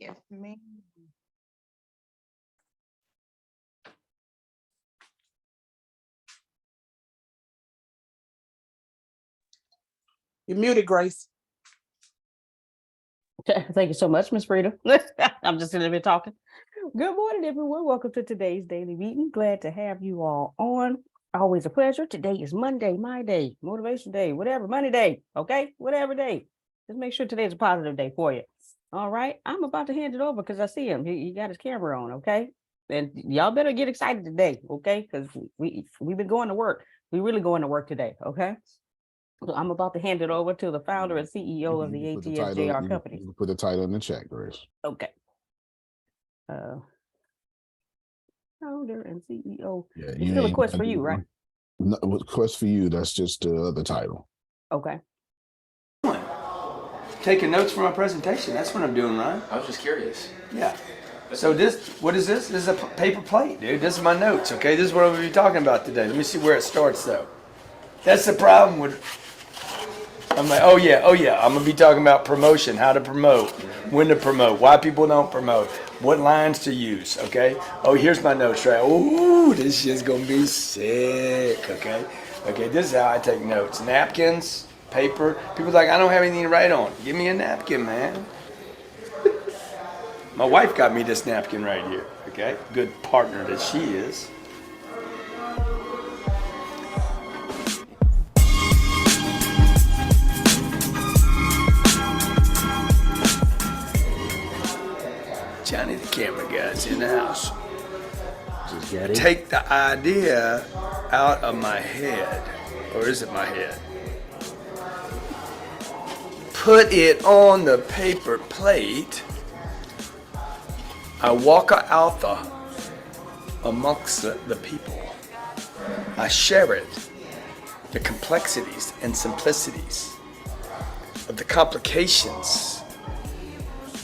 Yes, ma'am. You're muted, Grace. Thank you so much, Miss Frida. I'm just sitting here talking. Good morning, everyone. Welcome to today's daily meeting. Glad to have you all on. Always a pleasure. Today is Monday, my day, motivation day, whatever, money day. Okay, whatever day. Just make sure today's a positive day for you. All right, I'm about to hand it over because I see him. He got his camera on. Okay, and y'all better get excited today. Okay, because we've been going to work. We really going to work today. Okay. So I'm about to hand it over to the founder and CEO of the ATSJR company. You can put the title in the chat, Grace. Okay. Founder and CEO. Yeah, It's still a quest for you, right? No, quest for you. That's just the title. Okay. Taking notes for my presentation. That's what I'm doing, Ryan. I was just curious. Yeah. So what is this? This is a paper plate, dude. This is my notes, okay? This is what we'll be talking about today. Let me see where it starts, though. That's the problem with... I'm like, oh yeah, I'm gonna be talking about promotion, how to promote, when to promote, why people don't promote, what lines to use, okay? Oh, here's my notes, right? Ooh, this shit's gonna be sick, okay? Okay, this is how I take notes. Napkins, paper. People's like, I don't have anything to write on. Give me a napkin, man. My wife got me this napkin right here, okay? Good partner that she is. Johnny the camera guy's in the house. Take the idea out of my head. Or is it my head? Put it on the paper plate. I walk out amongst the people. I share it. The complexities and simplicities of the complications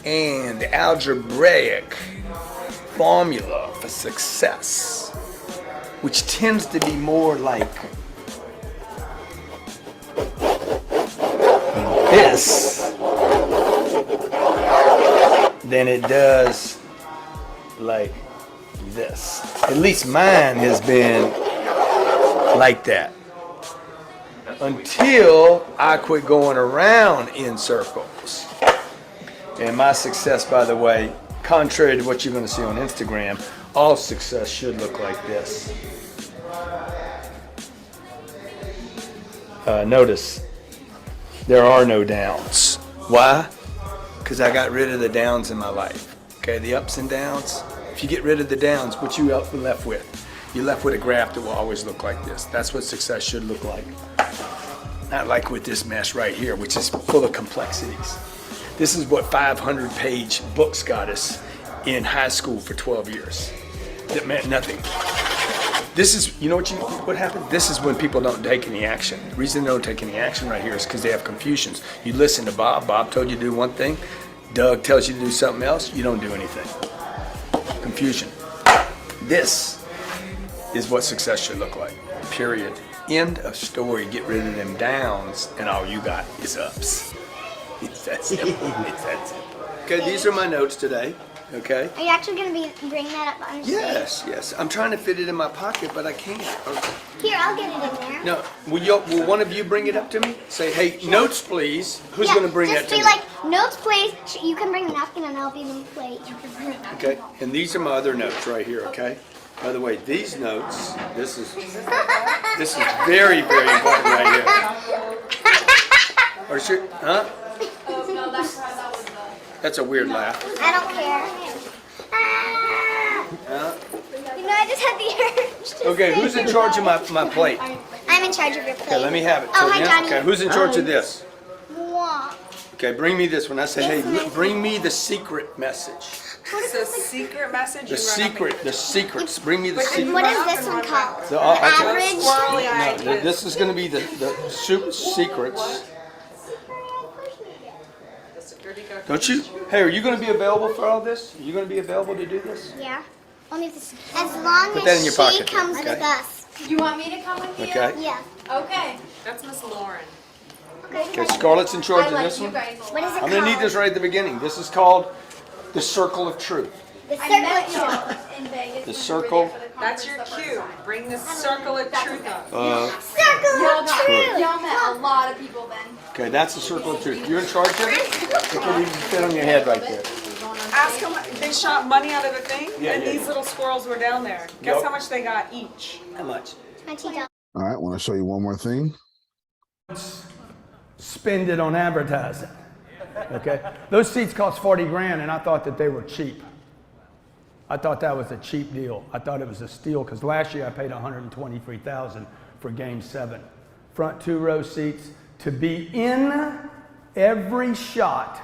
and the algebraic formula for success, which tends to be more like this than it does like this. At least mine has been like that until I quit going around in circles. And my success, by the way, contrary to what you're going to see on Instagram, all success should look like this. Notice, there are no downs. Why? Because I got rid of the downs in my life. Okay, the ups and downs. If you get rid of the downs, what you left with? You're left with a graph that will always look like this. That's what success should look like. Not like with this mess right here, which is full of complexities. This is what 500-page books got us in high school for 12 years. That meant nothing. This is, you know what happened? This is when people don't take any action. The reason they don't take any action right here is because they have confusions. You listen to Bob. Bob told you to do one thing. Doug tells you to do something else. You don't do anything. Confusion. This is what success should look like. Period. End of story. Get rid of them downs, and all you got is ups. It's that simple. It's that simple. Okay, these are my notes today. Okay. Are you actually going to be bringing that up on your Yes. I'm trying to fit it in my pocket, but I can't. Okay. Here, I'll get it in there. No, will one of you bring it up to me? Say, hey, notes, please. Who's going to bring that to me? Just be like, notes, please. You can bring the napkin and I'll be the plate. You can bring it. Okay, and these are my other notes right here. Okay. By the way, these notes. This is very, very important right here. Or should, huh? That's a weird laugh. I don't care. You know, I just had the urge to Okay, who's in charge of my plate? I'm in charge of your plate. Okay, let me have it. Oh, hi, Johnny. Okay, who's in charge of this? Mwah. Okay, bring me this one. I say, hey, bring me the secret message. What's the secret message? The secrets. Bring me the secret. What is this one called? The Average. No, this is going to be the super secrets. Don't you? Hey, are you going to be available for all this? Are you going to be available to do this? Yeah. Only this. As long Put that in as your she pocket, comes okay? with us. You want me to come with you? Okay. Yeah. Okay. That's Miss Lauren. Okay, Scarlett's in charge of this one. What is it I'm called? going to need this right at the beginning. This is called The circle of truth. The I circle met of y'all truth. in Vegas. The when circle. We were there for the That's your conference the cue. first time. Bring the circle of truth up. Circle Y'all of got, truth. y'all met a lot of people then. Okay, that's the circle of truth. You're in charge of it? It can even fit on your head right there. Ask them, they shot money out of the thing, Yeah, and yeah, these yeah. little squirrels were down there. Guess Yep. how much they got each? How much? $20. All right, want to show you one more thing. Spend it on advertising. Okay? Those seats cost 40 grand, and I thought that they were cheap. I thought that was a cheap deal. I thought it was a steal because last year I paid $123,000 for Game 7. Front 2-row seats to be in every shot,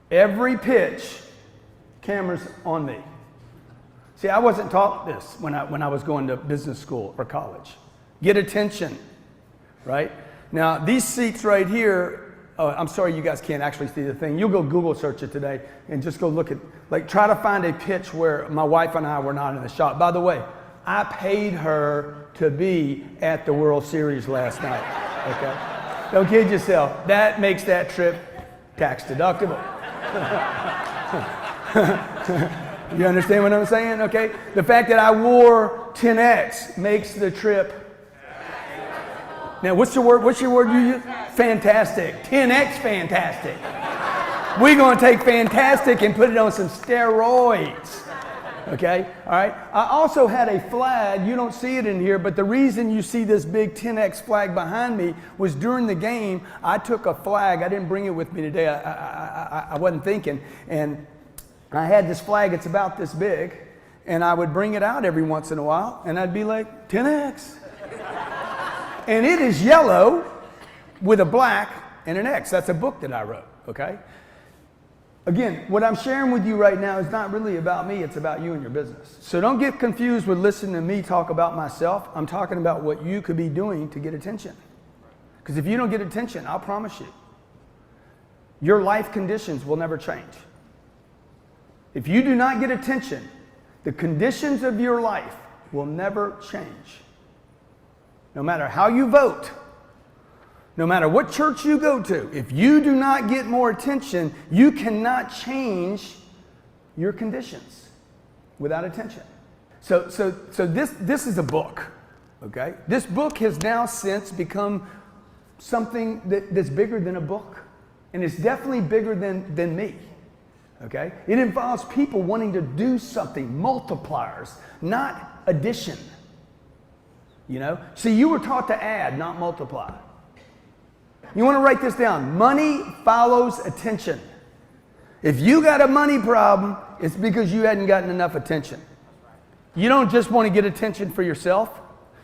every pitch, cameras on me. See, I wasn't taught this when I was going to business school or college. Get attention, right? Now, these seats right here, I'm sorry you guys can't actually see the thing. You'll go Google search it today and just go look at, like, try to find a pitch where my wife and I were not in the shot. By the way, I paid her to be at the World Series last night, okay? Don't kid yourself. That makes that trip tax deductible. You understand what I'm saying? Okay. The fact that I wore 10X makes the trip. Now, what's your word you use? Fantastic. 10X fantastic. We're going to take fantastic and put it on some steroids. Okay. All right. I also had a flag. You don't see it in here, but the reason you see this big 10X flag behind me was during the game, I took a flag. I didn't bring it with me today. I wasn't thinking. And I had this flag, it's about this big, and I would bring it out every once in a while, and I'd be like, 10X. And it is yellow with a black and an X. That's a book that I wrote, okay? Again, what I'm sharing with you right now is not really about me, it's about you and your business. So don't get confused with listening to me talk about myself. I'm talking about what you could be doing to get attention. Because if you don't get attention, I'll promise you, your life conditions will never change. If you do not get attention, the conditions of your life will never change. No matter how you vote, no matter what church you go to, if you do not get more attention, you cannot change your conditions without attention. So this is a book, okay? This book has now since become something that's bigger than a book. And it's definitely bigger than me. Okay? It involves people wanting to do something, multipliers, not addition. You know? See, you were taught to add, not multiply. You want to write this down. Money follows attention. If you got a money problem, it's because you hadn't gotten enough attention. You don't just want to get attention for yourself.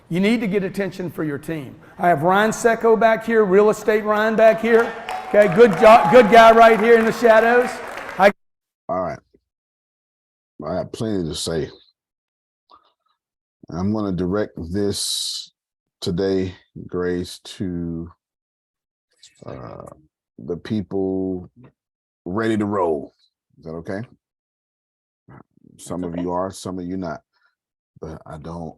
You need to get attention for your team. I have Ryan Secco back here, real estate Ryan back here. Okay, good guy right here in the shadows. All right. I have plenty to say. I'm going to direct this today, Grace, to the people ready to roll. Is that okay? Some of you are, some of you not. But I don't.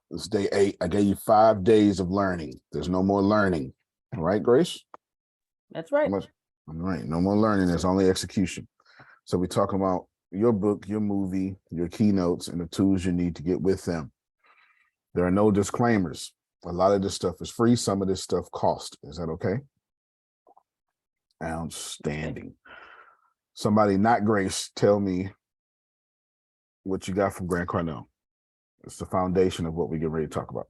It's day 8. I gave you 5 days of learning. There's no more learning. All right, Grace? That's right. All right, no more learning. There's only execution. So we're talking about your book, your movie, your keynotes, and the tools you need to get with them. There are no disclaimers. A lot of this stuff is free. Some of this stuff costs. Is that okay? Outstanding. Somebody, not Grace, tell me what you got from Grant Cardone. It's the foundation of what we get ready to talk about.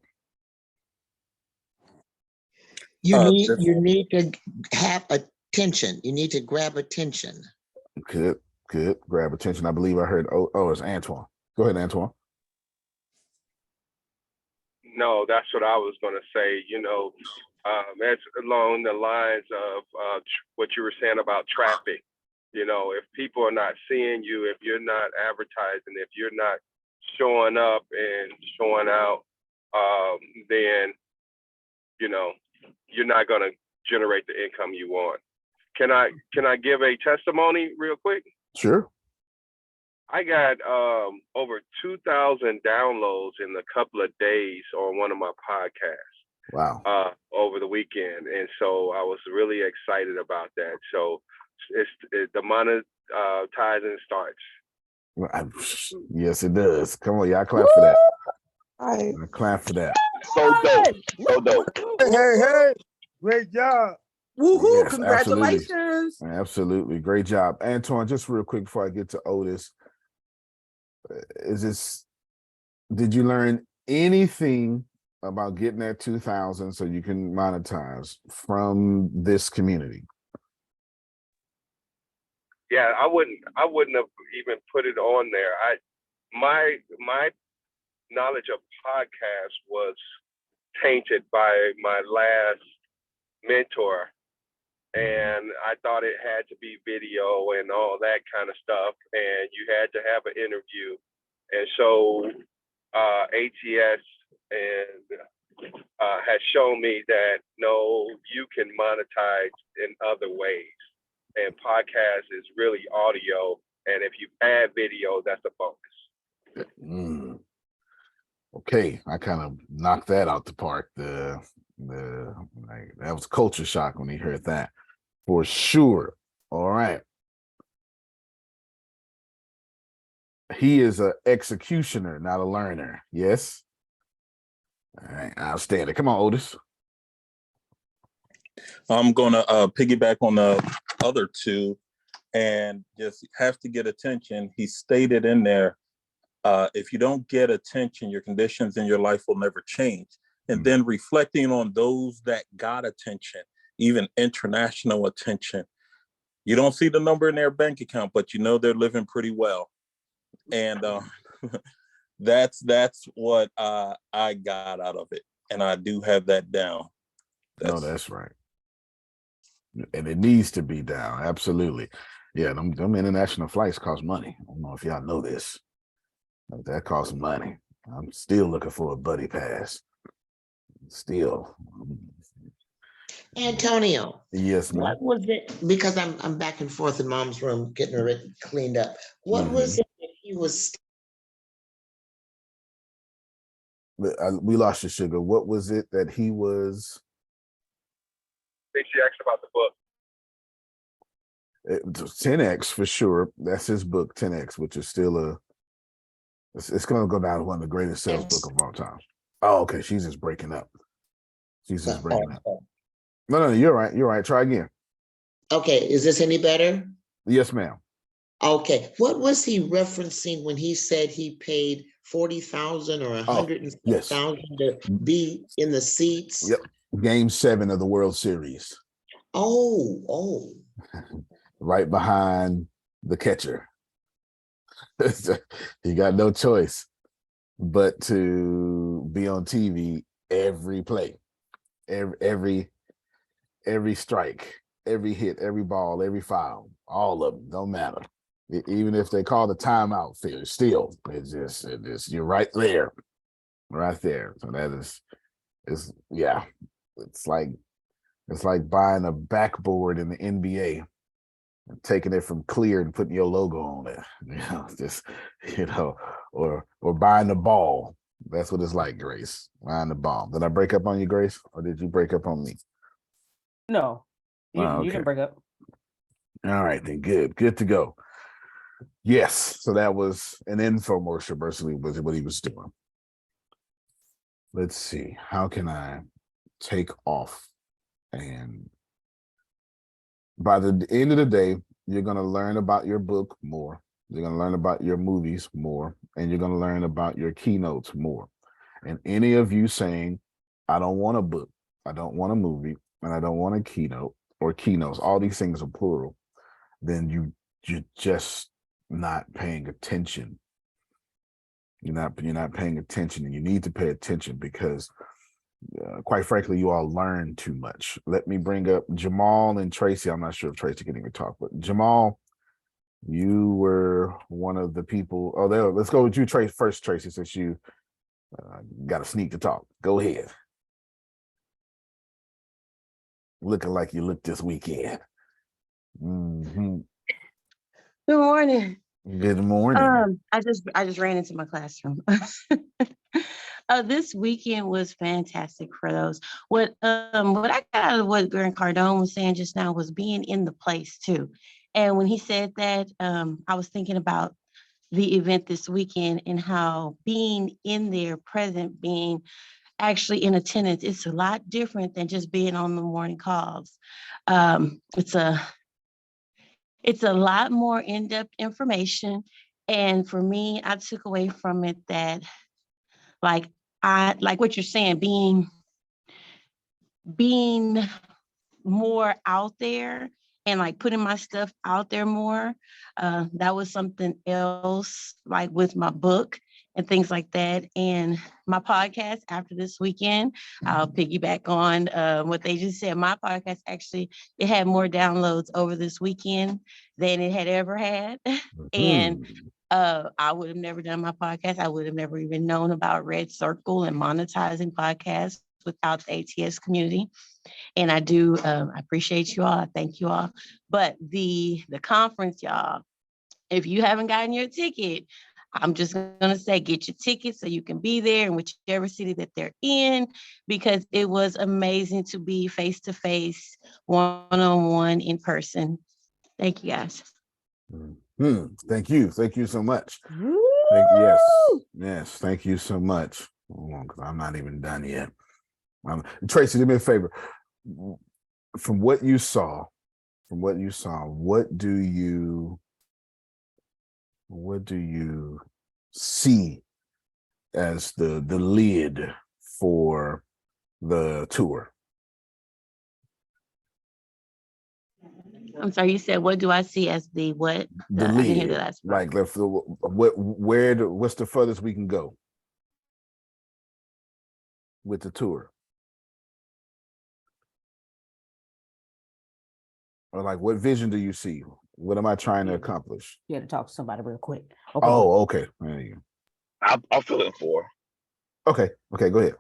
You need to have attention. You need to grab attention. Good. Grab attention. I believe I heard, it's Antoine. Go ahead, Antoine. No, that's what I was going to say. That's along the lines of what you were saying about traffic. If people are not seeing you, if you're not advertising, if you're not showing up and showing out, then, you're not going to generate the income you want. Can I give a testimony real quick? Sure. I got over 2,000 downloads in a couple of days on one of my podcasts. Wow. Over the weekend. And so I was really excited about that. So it's the money ties and starts. Well, yes, it does. Come on, y'all clap for that. Right. Clap for that. So dope. So dope. Hey, great job. Woohoo! Yes, absolutely. Congratulations. Absolutely. Great job. Antoine, just real quick before I get to Otis, did you learn anything about getting that 2,000 so you can monetize from this community? Yeah, I wouldn't have even put it on there. My knowledge of podcasts was tainted by my last mentor, and I thought it had to be video and all that kind of stuff, and you had to have an interview. And so ATS and has shown me that no, you can monetize in other ways. And podcast is really audio, and if you add video, that's a bonus. Okay, I kind of knocked that out the park. That was culture shock when he heard that, for sure. All right. He is an executioner, not a learner. Yes. All right, outstanding. Come on, Otis. I'm gonna piggyback on the other two and just have to get attention. He stated in there, if you don't get attention, your conditions in your life will never change. And then reflecting on those that got attention, even international attention. You don't see the number in their bank account, but you know they're living pretty well. And that's what I got out of it. And I do have that down. That's right. And it needs to be down. Absolutely. Yeah, them international flights cost money. I don't know if y'all know this. But that costs money. I'm still looking for a buddy pass. Still. Antonio. Yes, ma'am. What was it? Because I'm back and forth in Mom's room getting her cleaned up. What was it that he was? We lost your sugar. What was it that he was? I think she asked about the book. It was 10X for sure. That's his book, 10X, which is still it's going to go down as one of the greatest sales book of all time. Oh, okay. She's just breaking up. She's just breaking up. No, you're right. You're right. Try again. Okay. Is this any better? Yes, ma'am. Okay. What was he referencing when he said he paid 40,000 or 100,000 to be in the seats? Yep. Game 7 of the World Series. Oh. Right behind the catcher. He got no choice but to be on TV every play, every strike, every hit, every ball, every foul, all of them, don't matter. Even if they call the timeout, still, it's just you're right there. So that is yeah. It's like buying a backboard in the NBA and taking it from clear and putting your logo on it, or buying the ball. That's what it's like, Grace. Buying the ball. Did I break up on you, Grace, or did you break up on me? No, you Okay. didn't break up. All right, then good to go. Yes, so that was an infomercial basically was what he was doing. Let's see, how can I take off? And by the end of the day, you're going to learn about your book more. You're going to learn about your movies more, and you're going to learn about your keynotes more. And any of you saying, I don't want a book, I don't want a movie, and I don't want a keynote or keynotes, all these things are plural, then you're just not paying attention. You're not paying attention, and you need to pay attention because quite frankly, you all learn too much. Let me bring up Jamal and Tracy. I'm not sure if Tracy can even talk, but Jamal, you were one of the people. Oh, there. Let's go with you, first, Tracy, since you got a sneak to talk. Go ahead. Looking like you looked this weekend. Mm-hmm. Good morning. Good morning. I just ran into my classroom. This weekend was fantastic for those. What I got out of what Grant Cardone was saying just now was being in the place too. And when he said that, I was thinking about the event this weekend and how being in there, present, being actually in attendance, it's a lot different than just being on the morning calls. It's a lot more in-depth information. And for me, I took away from it that like like what you're saying, being more out there and like putting my stuff out there more. That was something else, like with my book and things like that. And my podcast after this weekend, I'll piggyback on what they just said. My podcast actually, it had more downloads over this weekend than it had ever had. And I would have never done my podcast. I would have never even known about Red Circle and monetizing podcasts without the ATS community. And I do I appreciate you all. I thank you all. But the conference, y'all, if you haven't gotten your ticket, I'm just gonna say get your ticket so you can be there in whichever city that they're in, because it was amazing to be face to face, one-on-one, in person. Thank you guys. Thank you so much. Yes, thank you so much. Hold on, because I'm not even done yet. Tracy, do me a favor. From what you saw, what do you see as the lid for the tour? I'm sorry, you said, what do I see as the what? The I lid. didn't hear the last part. Like, what's the furthest we can go with the tour? Or like, what vision do you see? What am I trying to accomplish? You had to talk to somebody real quick. Okay. Oh, okay. There you I'm feeling 4. go. Okay, go ahead.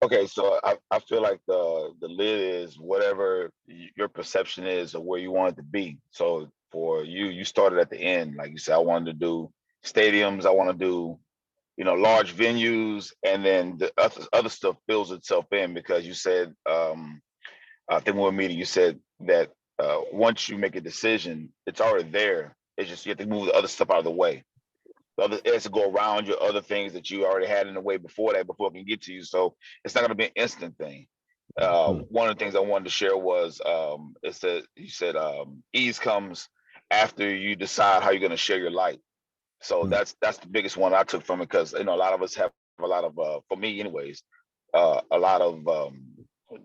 Okay, so I feel like the lid is whatever your perception is of where you want it to be. So for you started at the end, like you said, I wanted to do stadiums, I want to do, large venues, and then the other stuff fills itself in, because you said, I think when we were meeting, you said that once you make a decision, it's already there. It's just you have to move the other stuff out of the way. It has to go around your other things that you already had in the way before it can get to you. So it's not going to be an instant thing. One of the things I wanted to share was you said ease comes after you decide how you're going to share your light. So that's the biggest one I took from it, because a lot of us have a lot of for me anyways, a lot of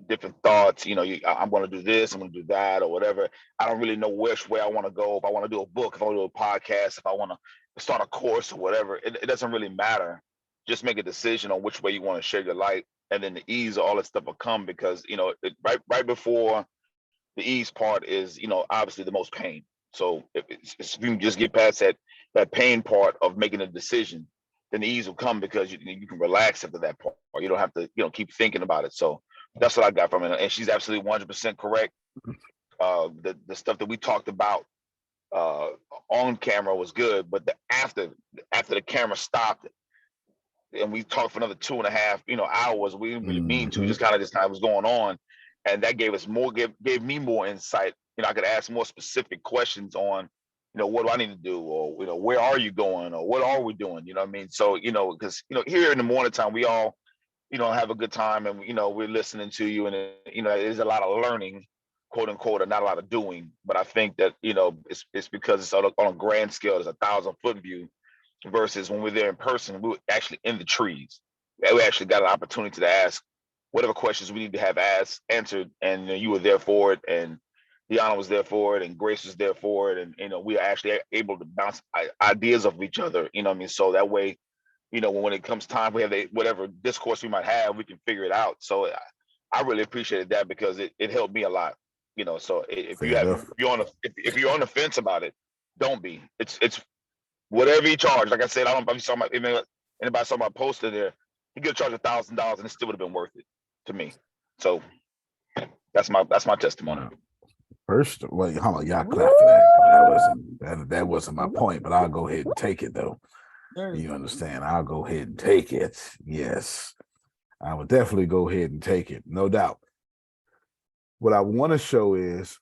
different thoughts. I'm going to do this, I'm going to do that, or whatever. I don't really know which way I want to go. If I want to do a book, if I want to do a podcast, if I want to start a course or whatever, it doesn't really matter. Just make a decision on which way you want to share your light, and then the ease of all that stuff will come, because right before the ease part is obviously the most pain. So if you can just get past that pain part of making a decision, then the ease will come, because you can relax after that part, or you don't have to keep thinking about it. So that's what I got from it, and she's absolutely 100% correct. The stuff that we talked about on camera was good, but after the camera stopped and we talked for another 2.5 hours, we didn't really mean to, just kind of was going on, and that gave me more insight. I could ask more specific questions on what do I need to do, or where are you going, or what are we doing, what I mean? So because here in the morning time we all have a good time, and we're listening to you, and there's a lot of learning, quote unquote, and not a lot of doing. But I think that it's because it's on a grand scale. There's 1,000-foot view, versus when we're there in person, we were actually in the trees. We actually got an opportunity to ask whatever questions we need to have answered, and you were there for it, and Deanna was there for it, and Grace was there for it, and we are actually able to bounce ideas off of each other. What I mean? So that way, when it comes time, we have whatever discourse we might have, we can figure it out. So I really appreciated that, because it helped me a lot. So if you're on the fence about it, don't be. It's whatever you charge. Like I said, I don't know if anybody saw my poster there. He could have charged $1,000 and it still would have been worth it to me. So that's my testimony. First, well, hold on, y'all clap for that. That wasn't my point, but I'll go ahead and take it though. You understand? I'll go ahead and take it. Yes. I would definitely go ahead and take it, no doubt. What I want to show is,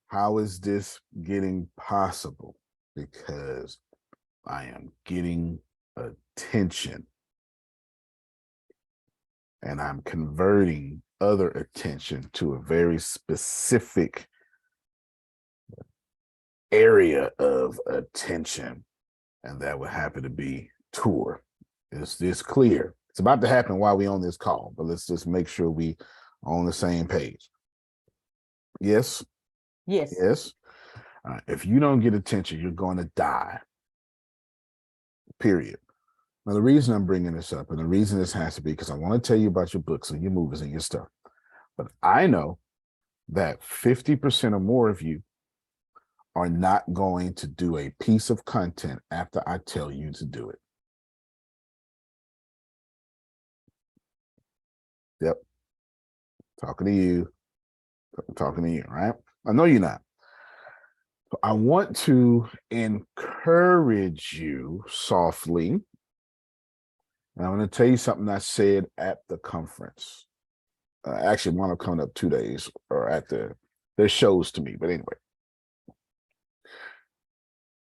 how is this getting possible? Because I am getting attention, and I'm converting other attention to a very specific area of attention, and that would happen to be tour. Is this clear? It's about to happen while we on this call, but let's just make sure we on the same page. Yes. Yes. Yes. If you don't get attention, you're going to die. Period. Now, the reason I'm bringing this up, and the reason this has to be, because I want to tell you about your books and your movies and your stuff, but I know that 50% or more of you are not going to do a piece of content after I tell you to do it. Yep. Talking to you. Talking to you, right? I know you're not. I want to encourage you softly. And I'm going to tell you something I said at the conference. Actually, one of coming up 2 days, or at their shows to me. But anyway,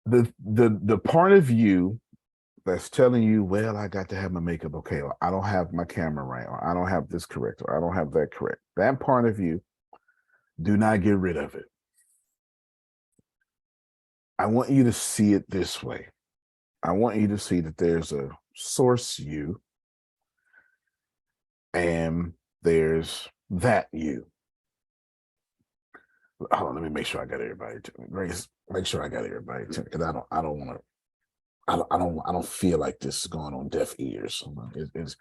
the part of you that's telling you, well, I got to have my makeup okay, or I don't have my camera right, or I don't have this correct, or I don't have that correct. That part of you, do not get rid of it. I want you to see it this way. I want you to see that there's a source you, and there's that you. Hold on, let me make sure I got everybody. Grace, make sure I got everybody, because I don't want to. I don't feel like this is going on deaf ears.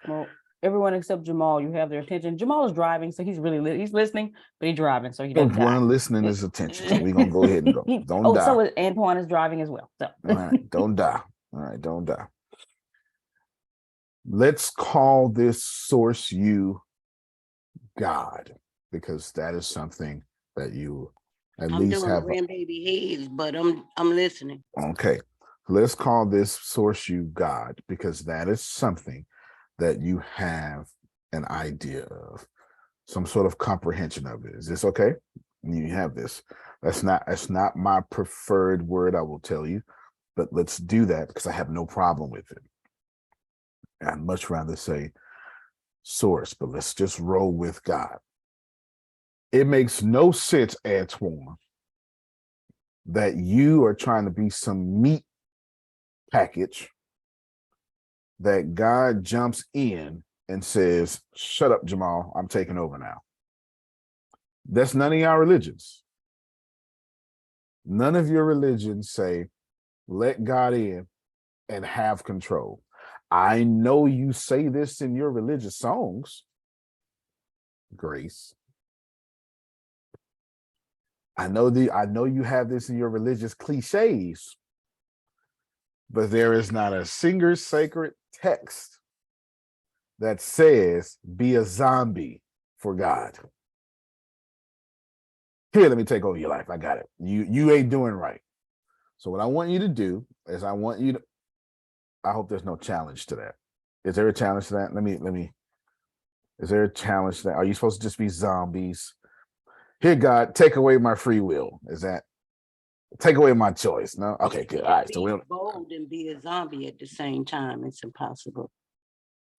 Well, everyone except Jamal, you have their attention. Jamal is driving, so he's he's listening, but he's driving, so he doesn't die. One listening is attention, so we're gonna go ahead and go. Don't die. So Antoine is driving as well. So. All right, don't die. All right, don't die. Let's call this source you God, because that is something that you at least have. Grandbaby heads, but I'm listening. Okay, let's call this source you God, because that is something that you have an idea of, some sort of comprehension of it. Is this okay? You have this. That's not my preferred word, I will tell you, but let's do that because I have no problem with it. I'd much rather say source, but let's just roll with God. It makes no sense, Antoine, that you are trying to be some meat package that God jumps in and says, shut up, Jamal, I'm taking over now. That's none of your religions. None of your religions say, let God in and have control. I know you say this in your religious songs, Grace. I know you have this in your religious cliches, but there is not a single sacred text that says be a zombie for God. Here, let me take over your life. I got it. You ain't doing right. So what I want you to do is I hope there's no challenge to that. Is there a challenge to that? Is there a challenge to that? Are you supposed to just be zombies? Here, God, take away my free will. Is that take away my choice? No? Okay, good. All right. So we'll bold and be a zombie at the same time. It's impossible.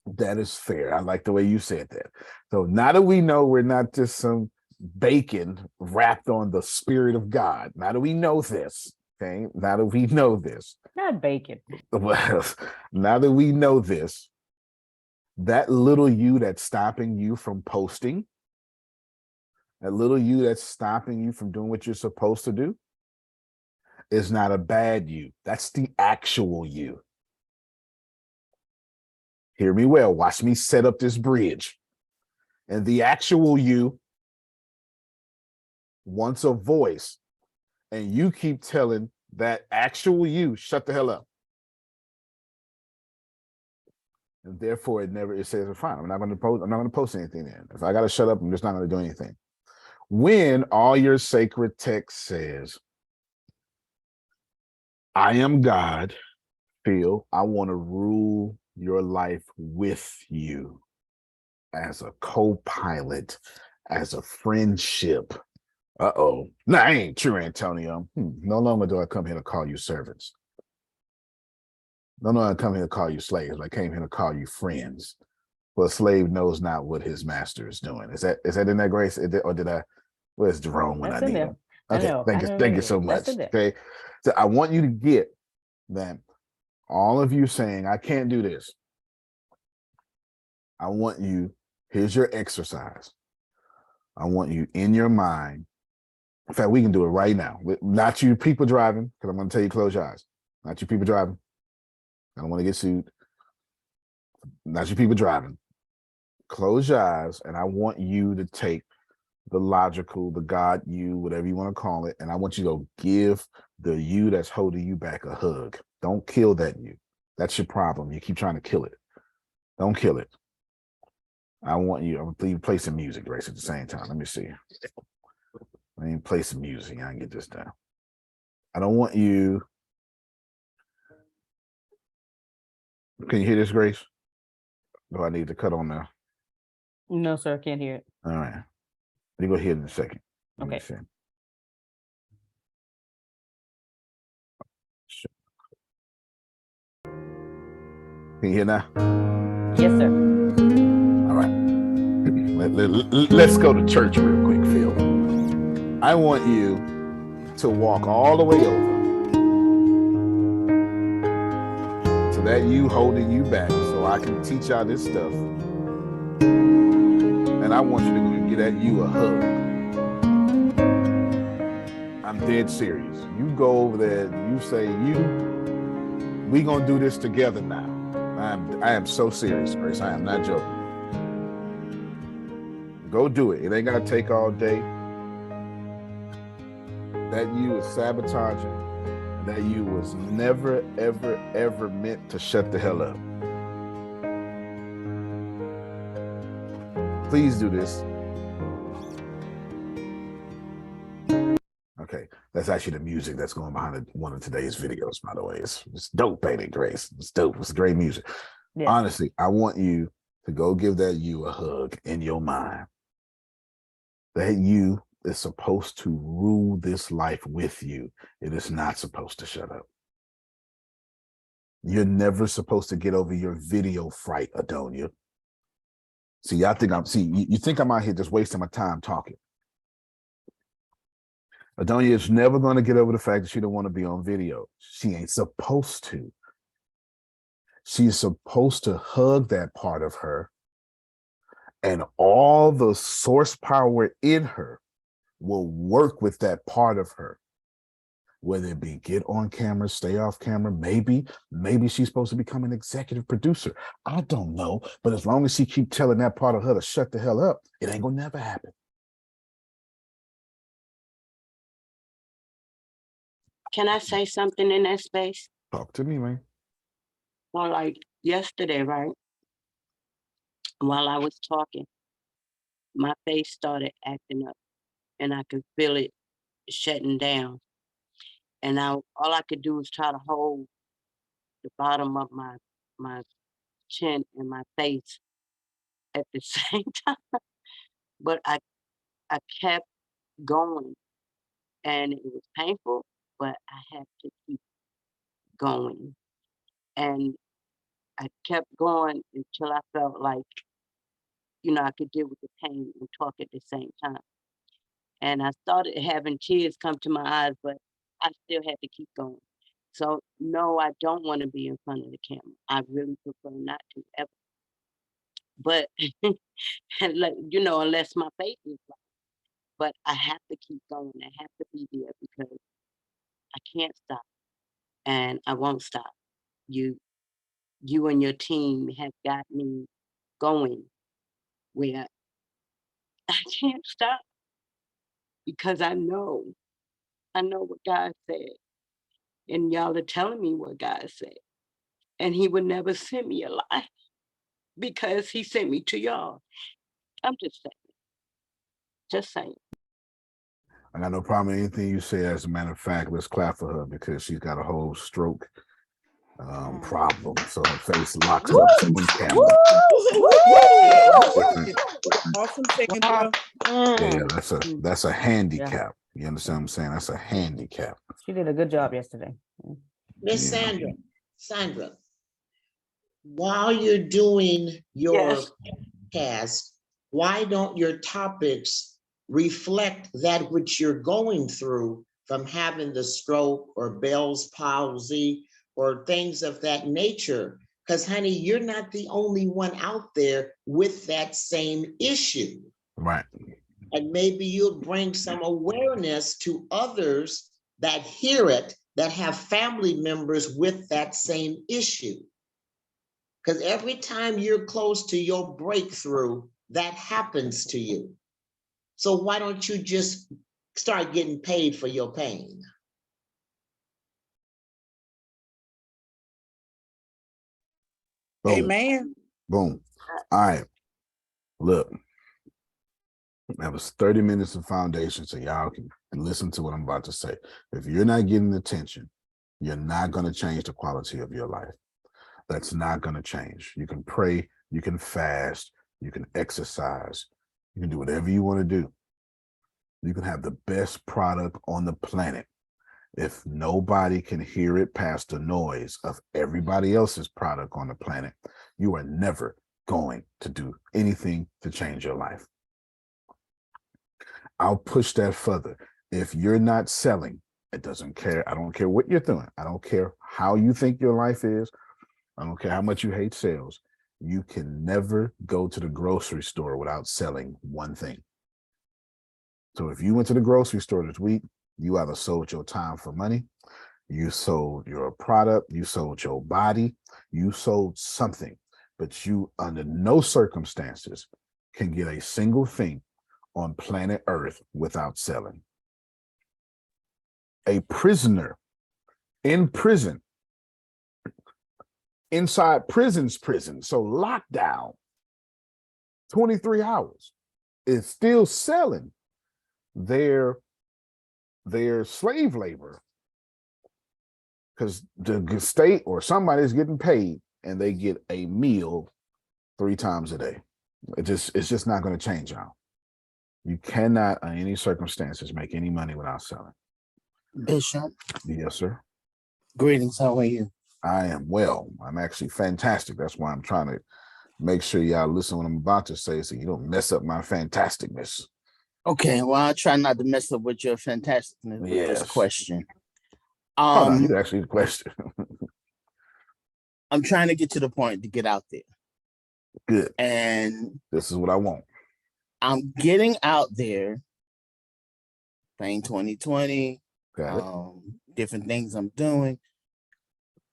That is fair. I like the way you said that. So now that we know we're not just some bacon wrapped on the spirit of God, now that we know this, okay, now that we know this. Not bacon. Well, now that we know this, that little you that's stopping you from posting, that little you that's stopping you from doing what you're supposed to do, is not a bad you. That's the actual you. Hear me well. Watch me set up this bridge. And the actual you wants a voice. And you keep telling that actual you, shut the hell up. And therefore it says, fine, I'm not going to post anything in. If I got to shut up, I'm just not going to do anything. When all your sacred text says, I am God, Phil, I want to rule your life with you. as a co-pilot, as a friendship. Uh-oh. No, that ain't true, Antonio. No longer do I come here to call you servants. No longer I come here to call you slaves. I came here to call you friends. For a slave knows not what his master is doing. Is that in there, Grace? Or did I? Where's Jerome when That's I in need there. him? Okay, I know. thank you so much. That's in there. Okay, so I want you to get that. All of you saying, "I can't do this." I want you. Here's your exercise. I want you in your mind. In fact, we can do it right now. Not you people driving, because I'm going to tell you close your eyes. Not you people driving. I don't want to get sued. Not you people driving. Close your eyes, and I want you to take the logical, the God you, whatever you want to call it, and I want you to give the you that's holding you back a hug. Don't kill that you. That's your problem. You keep trying to kill it. Don't kill it. I'm going to play some music, Grace, at the same time. Let me see. Let me play some music. I can get this down. I don't want you. Can you hear this, Grace? Do I need to cut on there? No, sir, can't hear it. All right. You go hear it in a second. Let me see. Can you hear now? Yes, sir. All right. Let's go to church real quick, Phil. I want you to walk all the way over to that you holding you back so I can teach y'all this stuff. And I want you to go and get that you a hug. I'm dead serious. You go over there and you say, we gonna do this together now. I am so serious, Grace. I am not joking. Go do it. It ain't gonna take all day. That you is sabotaging. That you was never, ever, ever meant to shut the hell up. Please do this. Okay, that's actually the music that's going behind one of today's videos, by the way. It's dope, ain't it, Grace? It's dope. It's great music. Yeah. Honestly, I want you to go give that you a hug in your mind. That you is supposed to rule this life with you. It is not supposed to shut up. You're never supposed to get over your video fright, Adonia. See, you think I'm out here just wasting my time talking. Adonia is never going to get over the fact that she don't want to be on video. She ain't supposed to. She's supposed to hug that part of her, and all the source power in her will work with that part of her. Whether it be get on camera, stay off camera, maybe she's supposed to become an executive producer. I don't know, but as long as she keep telling that part of her to shut the hell up, it ain't gonna never happen. Can I say something in that space? Talk to me, man. Well, like yesterday, right? While I was talking, my face started acting up and I could feel it shutting down. And all I could do was try to hold the bottom of my chin and my face at the same time. But I kept going and it was painful, but I had to keep going. And I kept going until I felt like, I could deal with the pain and talk at the same time. And I started having tears come to my eyes, but I still had to keep going. So no, I don't want to be in front of the camera. I really prefer not to ever. But unless my face is right. But I have to keep going. I have to be there because I can't stop. And I won't stop. You and your team have got me going where I can't stop because I know what God said. And y'all are telling me what God said. And he would never send me a lie because he sent me to y'all. I'm just saying. Just saying. I got no problem with anything you say. As a matter of fact, let's clap for her because she's got a whole stroke problem. So her face locks up in camera. Awesome Sandra. Yeah, that's a handicap. You understand what I'm saying? That's a handicap. She did a good job yesterday. Miss Sandra, while you're doing your cast, why don't your topics reflect that which you're going through from having the stroke or Bell's palsy or things of that nature? Because honey, you're not the only one out there with that same issue. Right. And maybe you'll bring some awareness to others that hear it, that have family members with that same issue. Because every time you're close to your breakthrough, that happens to you. So why don't you just start getting paid for your pain? Boom. Amen. Boom. All right. Look, that was 30 minutes of foundation, so y'all can listen to what I'm about to say. If you're not getting attention, you're not going to change the quality of your life. That's not going to change. You can pray, you can fast, you can exercise, you can do whatever you want to do. You can have the best product on the planet. If nobody can hear it past the noise of everybody else's product on the planet, you are never going to do anything to change your life. I'll push that further. If you're not selling, it doesn't care. I don't care what you're doing. I don't care how you think your life is. I don't care how much you hate sales. You can never go to the grocery store without selling one thing. So if you went to the grocery store this week, you either sold your time for money, you sold your product, you sold your body, you sold something, but you under no circumstances can get a single thing on planet Earth without selling. A prisoner in prison, inside prison's prison, so lockdown, 23 hours, is still selling their slave labor because the state or somebody's getting paid and they get a meal 3 times a day. It's just not going to change, y'all. You cannot, in any circumstances, make any money without selling. Bishop. Yes, sir. Greetings. How are you? I am well. I'm actually fantastic. That's why I'm trying to make sure y'all listen to what I'm about to say so you don't mess up my fantasticness. Okay, well, I'll try not to mess up with your fantasticness with this question. Oh, no, you can actually the question. I'm trying to get to the point to get out there. Good. And this is what I want. I'm getting out there, playing 2020, different things I'm doing.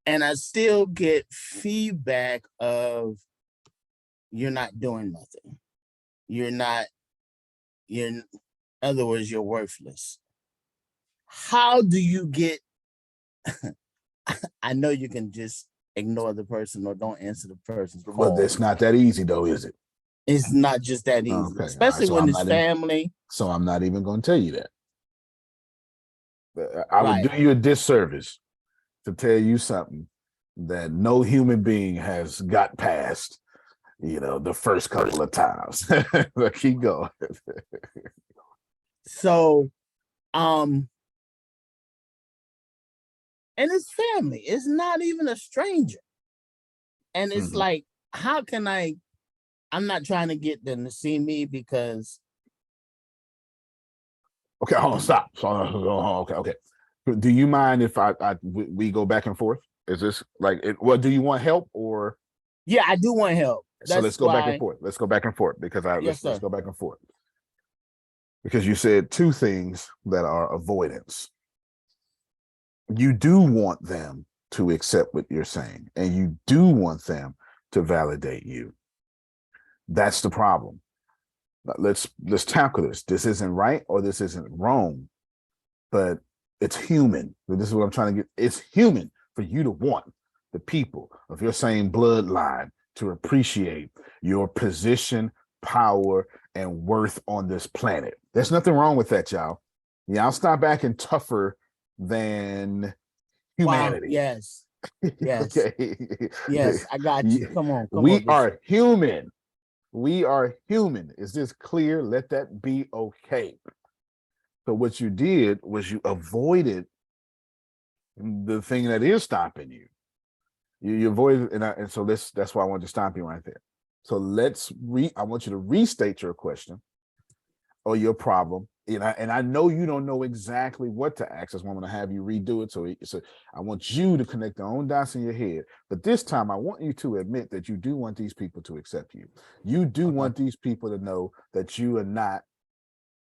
And I still get feedback of you're not doing nothing. In other words, you're worthless. How do you get, I know you can just ignore the person or don't answer the person's call. Well, it's not that easy though, is it? It's not just that easy, Okay. especially So when it's family. So I'm not even going to tell you that. I would do you a disservice to tell you something that no human being has got past, the first couple of times. But keep going. So, and it's family. It's not even a stranger. And it's like, how can I'm not trying to get them to see me because. Okay, hold on, stop. Okay. Do you mind if we go back and forth? Is this like, do you want help or? Yeah, I do want help. So let's go back and forth. Let's go back and forth because let's go back and forth. Because you said 2 things that are avoidance. You do want them to accept what you're saying, and you do want them to validate you. That's the problem. Let's tackle this. This isn't right or this isn't wrong, but it's human. This is what I'm trying to get. It's human for you to want the people of your same bloodline to appreciate your position, power, and worth on this planet. There's nothing wrong with that, y'all. Y'all stop acting tougher than humanity. Wow, yes. Yes. Okay. Yes, I got you. Come on, come We on. are human. We are human. Is this clear? Let that be okay. So what you did was you avoided the thing that is stopping you. You avoided, and so that's why I wanted to stop you right there. So I want you to restate your question or your problem. And I know you don't know exactly what to ask. That's why I'm going to have you redo it. So I want you to connect the own dots in your head. But this time I want you to admit that you do want these people to accept you. You do want these people to know that you are not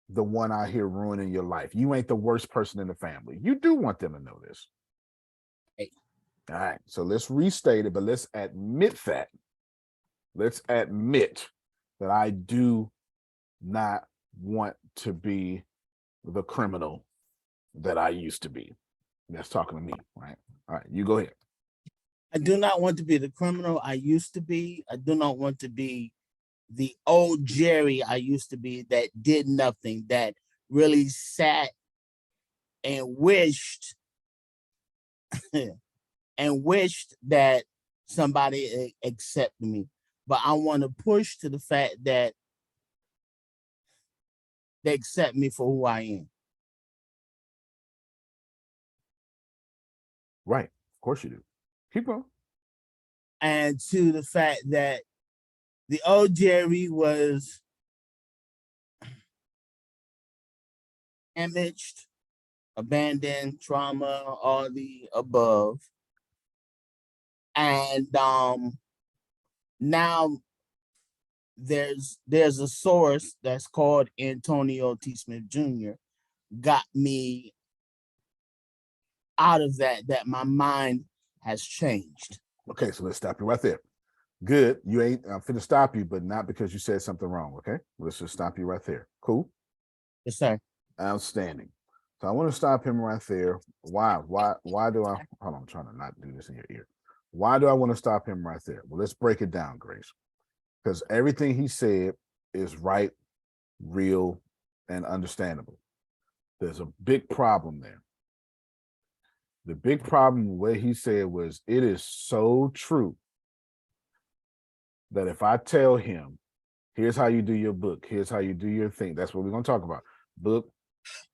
the one out here ruining your life. You ain't the worst person in the family. You do want them to know this. Hey. All right. So let's restate it, but let's admit that. Let's admit that I do not want to be the criminal that I used to be. That's talking to me, right? All right, you go ahead. I do not want to be the criminal I used to be. I do not want to be the old Jerry I used to be that did nothing, that really sat and wished and wished that somebody accepted me. But I want to push to the fact that they accept me for who I am. Right. Of course you do. Keep going. And to the fact that the old Jerry was damaged, abandoned, trauma, all the above. And now there's a source that's called Antonio T. Smith Jr. got me out of that my mind has changed. Okay, so let's stop you right there. Good. You ain't, I'm finna stop you, but not because you said something wrong. Okay. Let's just stop you right there. Cool. Yes, sir. Outstanding. So I want to stop him right there. Why do I, hold on, I'm trying to not do this in your ear. Why do I want to stop him right there? Well, let's break it down, Grace. Because everything he said is right, real, and understandable. There's a big problem there. The big problem, what he said was, it is so true that if I tell him, here's how you do your book, here's how you do your thing, that's what we're going to talk about. Book,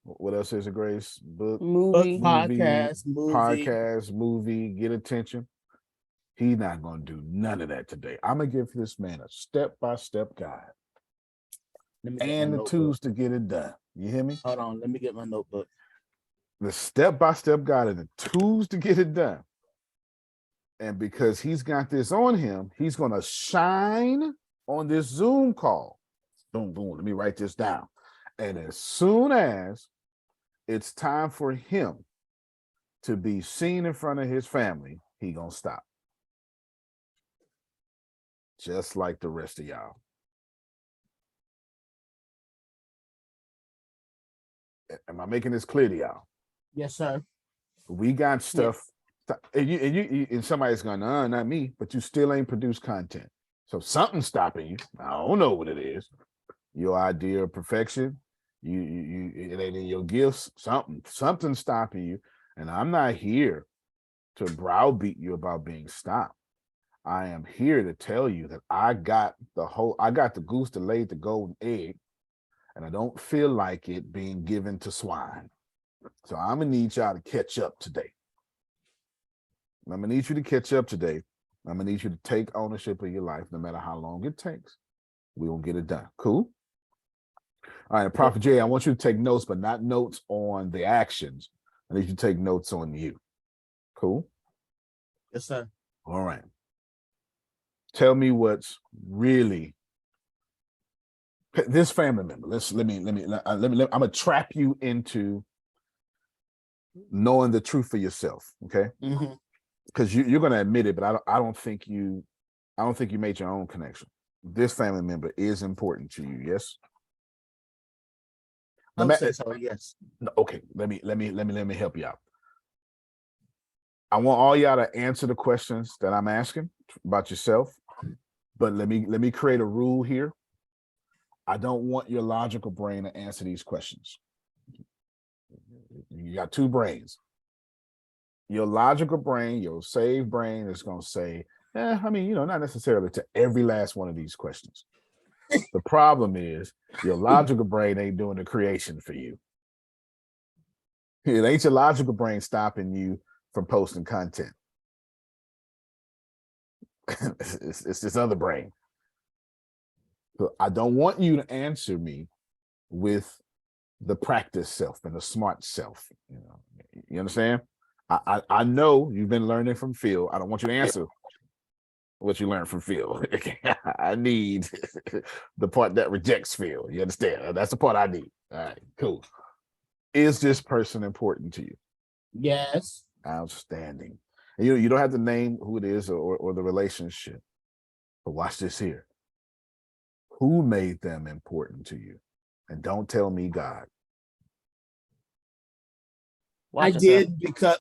what else is it, Grace? Book, movie, podcast, movie, get attention. He's not going to do none of that today. I'm going to give this man a step-by-step guide and the tools to get it done. You hear me? Hold on, let me get my notebook. The step-by-step guide and the tools to get it done. And because he's got this on him, he's going to shine on this Zoom call. Boom, boom. Let me write this down. And as soon as it's time for him to be seen in front of his family, he going to stop. Just like the rest of y'all. Am I making this clear to y'all? Yes, sir. We got stuff, and somebody's going, not me, but you still ain't produced content. So something's stopping you. I don't know what it is. Your idea of perfection, it ain't in your gifts. Something's stopping you. And I'm not here to browbeat you about being stopped. I am here to tell you that I got the goose that laid the golden egg, and I don't feel like it being given to swine. So I'm gonna need y'all to catch up today. I'm gonna need you to catch up today. I'm gonna need you to take ownership of your life, no matter how long it takes. We will get it done. Cool. All right, Prophet Jay, I want you to take notes, but not notes on the actions. I need you to take notes on you. Cool. Yes, sir. All right. Tell me what's really this family member. I'm gonna trap you into knowing the truth for yourself. Okay. Because you're gonna admit it, but I don't think you made your own connection. This family member is important to you. Yes. I would say so, yes. Okay. Let me help you out. I want all y'all to answer the questions that I'm asking about yourself, but let me create a rule here. I don't want your logical brain to answer these questions. You got two brains. Your logical brain, your saved brain is going to say, I mean, not necessarily to every last one of these questions. The problem is your logical brain ain't doing the creation for you. It ain't your logical brain stopping you from posting content. It's this other brain. So I don't want you to answer me with the practice self and the smart self. You understand? I know you've been learning from Phil. I don't want you to answer what you learned from Phil. I need the part that rejects Phil. You understand? That's the part I need. All right, cool. Is this person important to you? Yes. Outstanding. And you don't have to name who it is or the relationship. But watch this here. Who made them important to you? And don't tell me God. I did because.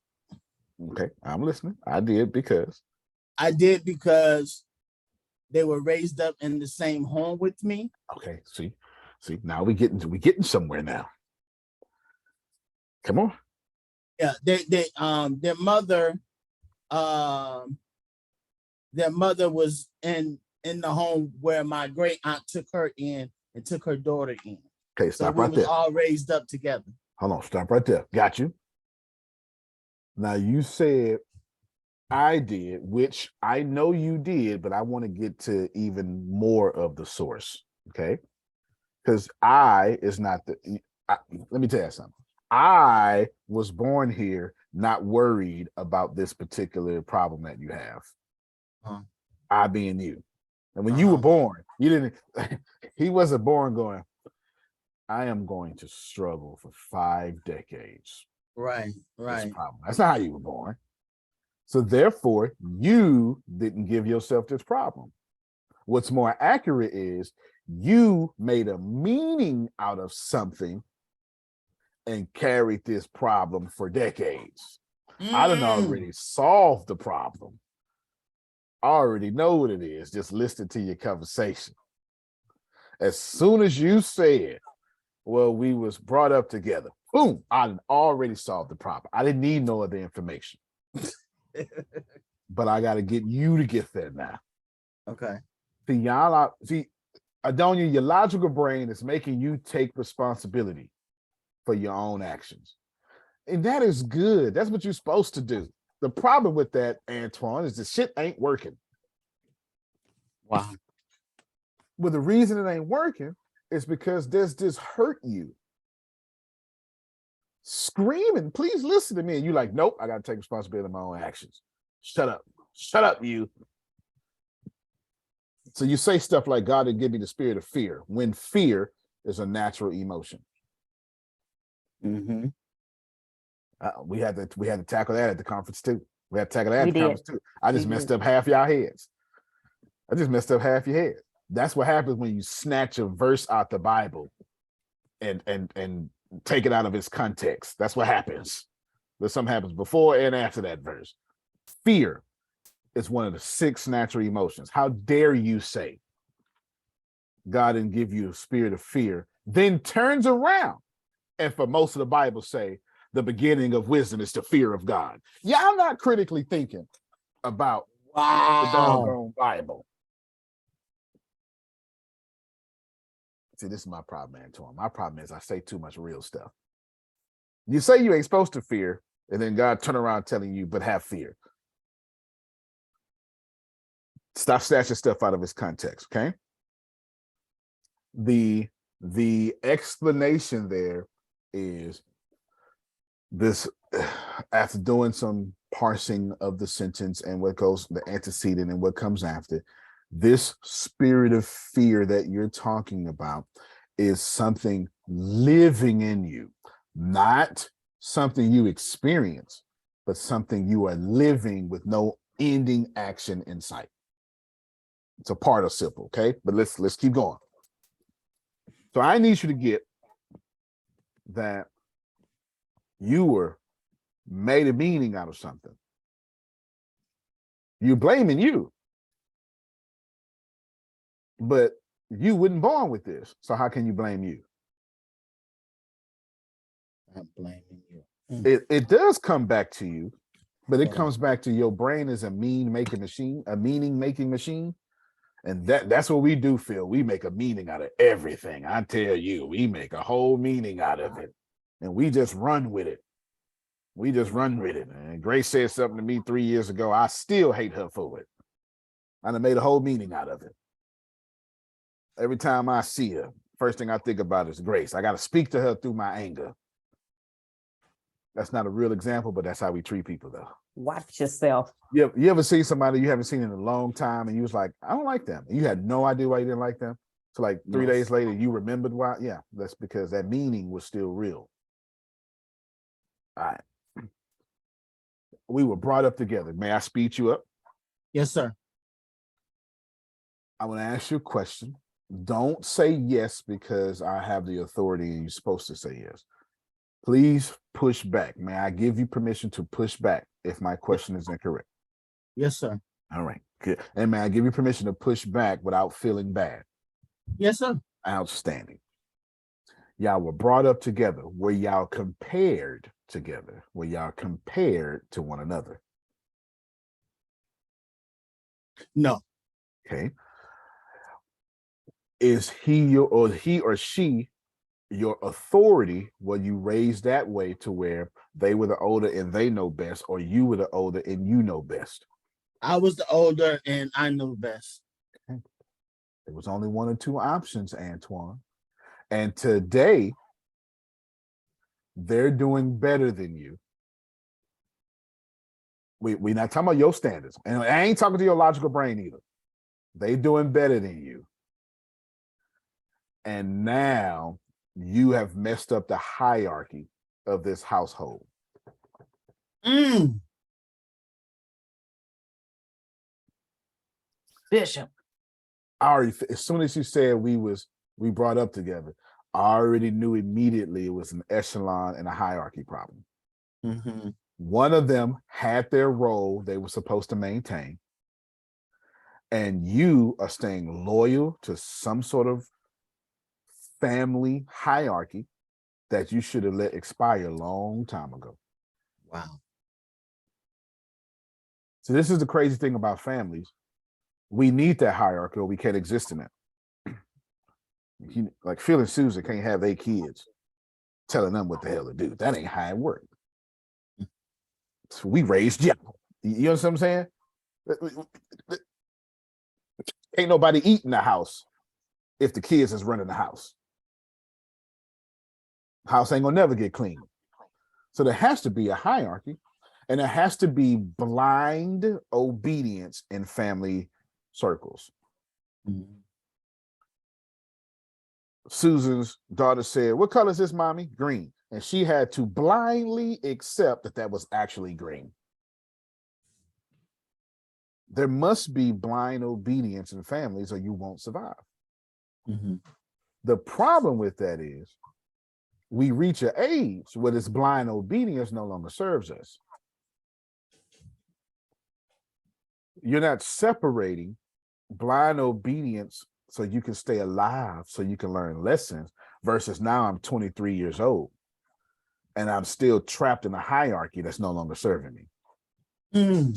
Okay, I'm listening. I did because they were raised up in the same home with me. Okay, see, now we getting somewhere now. Come on. Yeah, their mother was in the home where my great aunt took her in and took her daughter in. Okay, stop right there. We was all raised up together. Hold on, stop right there. Got you. Now you said I did, which I know you did, but I want to get to even more of the source, okay? Because I is not let me tell you something. I was born here not worried about this particular problem that you have. I being you. And when you were born, you didn't, he wasn't born going, I am going to struggle for 5 decades. Right. That's not how you were born. So therefore, you didn't give yourself this problem. What's more accurate is you made a meaning out of something and carried this problem for decades. I done already solved the problem. I already know what it is, just listen to your conversation. As soon as you said, well, we was brought up together, boom, I already solved the problem. I didn't need no other information. But I got to get you to get there now. Okay. See, Adonia, your logical brain is making you take responsibility for your own actions. And that is good. That's what you're supposed to do. The problem with that, Antoine, is the shit ain't working. Wow. Well, the reason it ain't working is because there's this hurt you screaming, please listen to me. And you're like, nope, I got to take responsibility of my own actions. Shut up, you. So you say stuff like, God didn't give me the spirit of fear, when fear is a natural emotion. Mm-hmm. We had to tackle that at the conference too. We had to tackle that at the conference too. I just messed up half y'all heads. I just messed up half your head. That's what happens when you snatch a verse out the Bible and take it out of its context. That's what happens. There's something happens before and after that verse. Fear is one of the 6 natural emotions. How dare you say God didn't give you a spirit of fear, then turns around and for most of the Bible say the beginning of wisdom is the fear of God. Y'all not critically thinking about the doggone Bible. See, this is my problem, Antoine. My problem is I say too much real stuff. You say you ain't supposed to fear, and then God turn around telling you, but have fear. Stop snatching stuff out of its context, okay? The explanation there is this, after doing some parsing of the sentence and what goes, the antecedent and what comes after, this spirit of fear that you're talking about is something living in you, not something you experience, but something you are living with no ending action in sight. It's a participle, okay? But let's keep going. So I need you to get that you were made a meaning out of something. You're blaming you. But you wasn't born with this. So how can you blame you? I'm blaming you. It does come back to you But it comes back to your brain is a meaning-making machine. And that's what we do, Phil. We make a meaning out of everything. I tell you, we make a whole meaning out of it. And we just run with it. We just run with it. And Grace said something to me 3 years ago. I still hate her for it. I done made a whole meaning out of it. Every time I see her, first thing I think about is Grace. I got to speak to her through my anger. That's not a real example, but that's how we treat people, though. Watch yourself. You ever see somebody you haven't seen in a long time and you was like, I don't like them. And you had no idea why you didn't like them. So like 3 days later, you remembered why. Yeah, that's because that meaning was still real. All right. We were brought up together. May I speed you up? Yes, sir. I want to ask you a question. Don't say yes because I have the authority and you're supposed to say yes. Please push back. May I give you permission to push back if my question is incorrect? Yes, sir. All right, good. And may I give you permission to push back without feeling bad? Yes, sir. Outstanding. Y'all were brought up together. Were y'all compared together? Were y'all compared to one another? No. Okay. Is he or she your authority? Were you raised that way to where they were the older and they know best, or you were the older and you know best? I was the older and I knew best. Okay. There was only one or two options, Antoine. And today, they're doing better than you. We're not talking about your standards. And I ain't talking to your logical brain either. They doing better than you. And now you have messed up the hierarchy of this household. Bishop. As soon as you said we brought up together, I already knew immediately it was an echelon and a hierarchy problem. Mm-hmm. One of them had their role they were supposed to maintain, and you are staying loyal to some sort of family hierarchy that you should have let expire a long time ago. Wow. So this is the crazy thing about families. We need that hierarchy or we can't exist in it. Like Phil and Susan can't have their kids telling them what the hell to do. That ain't how it works. So we raised you. You know what I'm saying? Ain't nobody eating the house if the kids is running the house. House ain't gonna never get clean. So there has to be a hierarchy, and there has to be blind obedience in family circles. Mm-hmm. Susan's daughter said, "What color is this, mommy?" Green. And she had to blindly accept that that was actually green. There must be blind obedience in families or you won't survive. Mm-hmm. The problem with that is we reach an age where this blind obedience no longer serves us. You're not separating blind obedience so you can stay alive, so you can learn lessons, versus now I'm 23 years old and I'm still trapped in a hierarchy that's no longer serving me.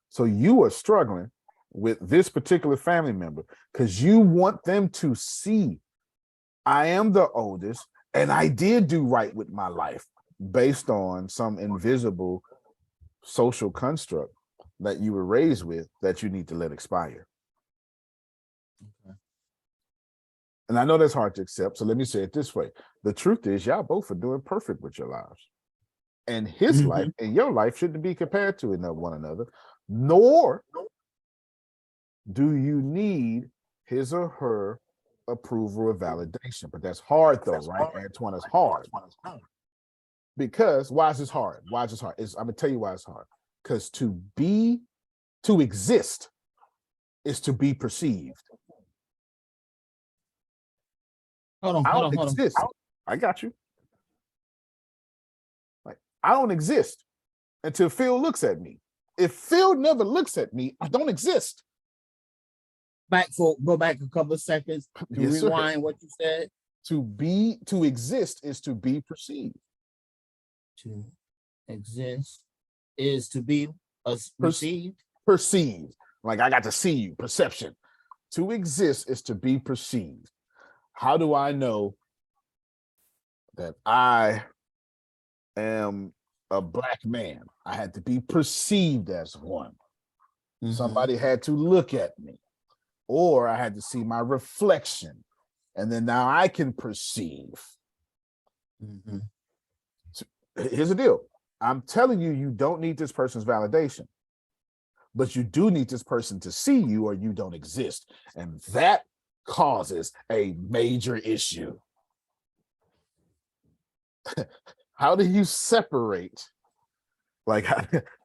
So you are struggling with this particular family member because you want them to see I am the oldest and I did do right with my life based on some invisible social construct that you were raised with that you need to let expire. Okay. And I know that's hard to accept, so let me say it this way. The truth is y'all both are doing perfect with your lives. And his life and your life shouldn't be compared to one another, nor do you need his or her approval or validation. But that's hard though, right? Antoine, it's hard. Because why is this hard? Why is this hard? I'm gonna tell you why it's hard. Because to exist is to be perceived. Hold on. I got you. Like, I don't exist until Phil looks at me. If Phil never looks at me, I don't exist. Go back a couple of seconds to Yes, rewind sir. what you said. To exist is to be perceived. To exist is to be received. Perceived. Like I got to see you, perception. To exist is to be perceived. How do I know that I am a Black man? I had to be perceived as one. Somebody had to look at me, or I had to see my reflection. And then now I can perceive. So here's the deal. I'm telling you, you don't need this person's validation, but you do need this person to see you or you don't exist. And that causes a major issue. How do you separate? Like,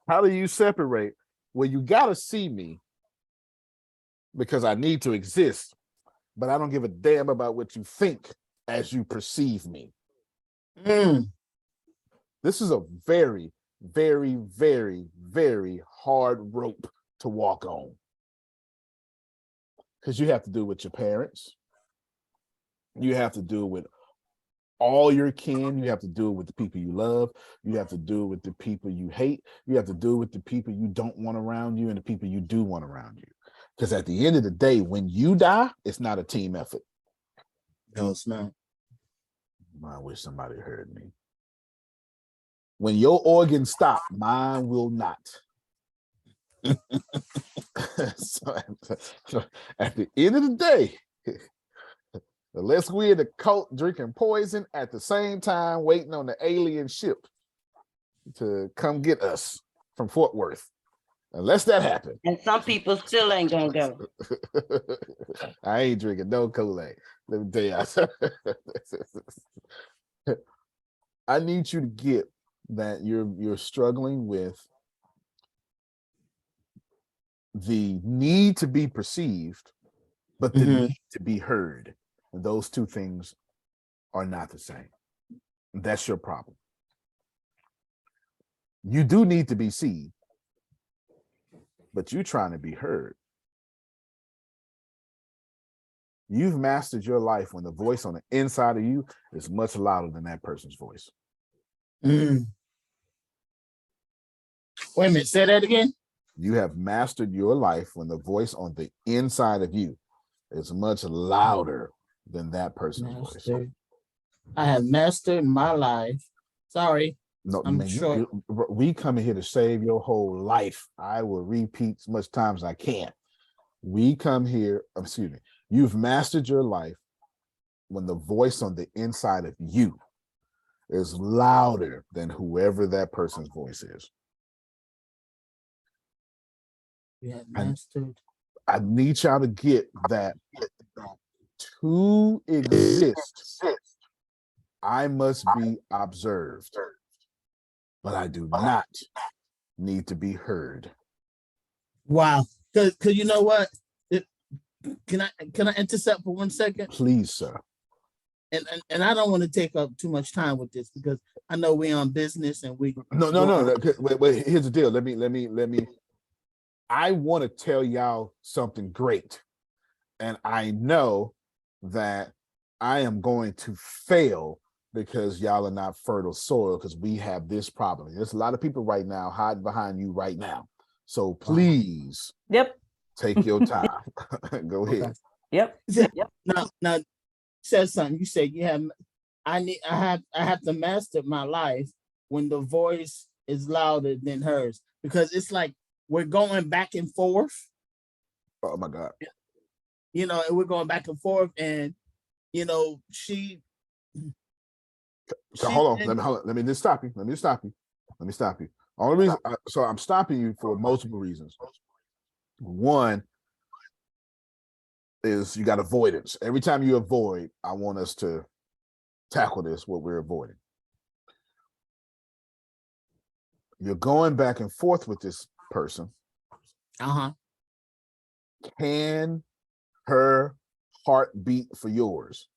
how do you separate? Well, you got to see me because I need to exist, but I don't give a damn about what you think as you perceive me. This is a very, very, very, very hard rope to walk on. Because you have to do it with your parents. You have to do it with all your kin. You have to do it with the people you love. You have to do it with the people you hate. You have to do it with the people you don't want around you and the people you do want around you. Because at the end of the day, when you die, it's not a team effort. No, it's not. I wish somebody heard me. When your organs stop, mine will not. so at the end of the day, unless we're in the cult drinking poison at the same time, waiting on the alien ship to come get us from Fort Worth. Unless that happens. And some people still ain't gonna go. I ain't drinking no Kool-Aid. Let me tell you. I need you to get that you're struggling with the need to be perceived, but the need to be heard. And those two things are not the same. That's your problem. You do need to be seen, but you're trying to be heard. You've mastered your life when the voice on the inside of you is much louder than that person's voice. Wait a minute, say that again. You have mastered your life when the voice on the inside of you is much louder than that person's voice. I have mastered my life. Sorry. No, I'm man, short. We come in here to save your whole life. I will repeat as much times as I can. We come here, excuse me, you've mastered your life when the voice on the inside of you is louder than whoever that person's voice is. Yeah, mastered. I need y'all to get that to exist, I must be observed, but I do not need to be heard. Wow. Cause you know what? Can I intercept for 1 second? Please, sir. And I don't want to take up too much time with this because I know we're on business and we No. Wait, here's the deal. Let me. I want to tell y'all something great. And I know that I am going to fail because y'all are not fertile soil because we have this problem. There's a lot of people right now hiding behind you right now. So please take your time. Go ahead. Now said something. You said I have to master my life when the voice is louder than hers because it's like we're going back and forth. Oh my God. You know, and we're going back and forth, and you know, hold on. Let me just stop you. Let me stop you. Only reason, so I'm stopping you for multiple reasons. One is you got avoidance. Every time you avoid, I want us to tackle this, what we're avoiding. You're going back and forth with this person. Can her heart beat for yours?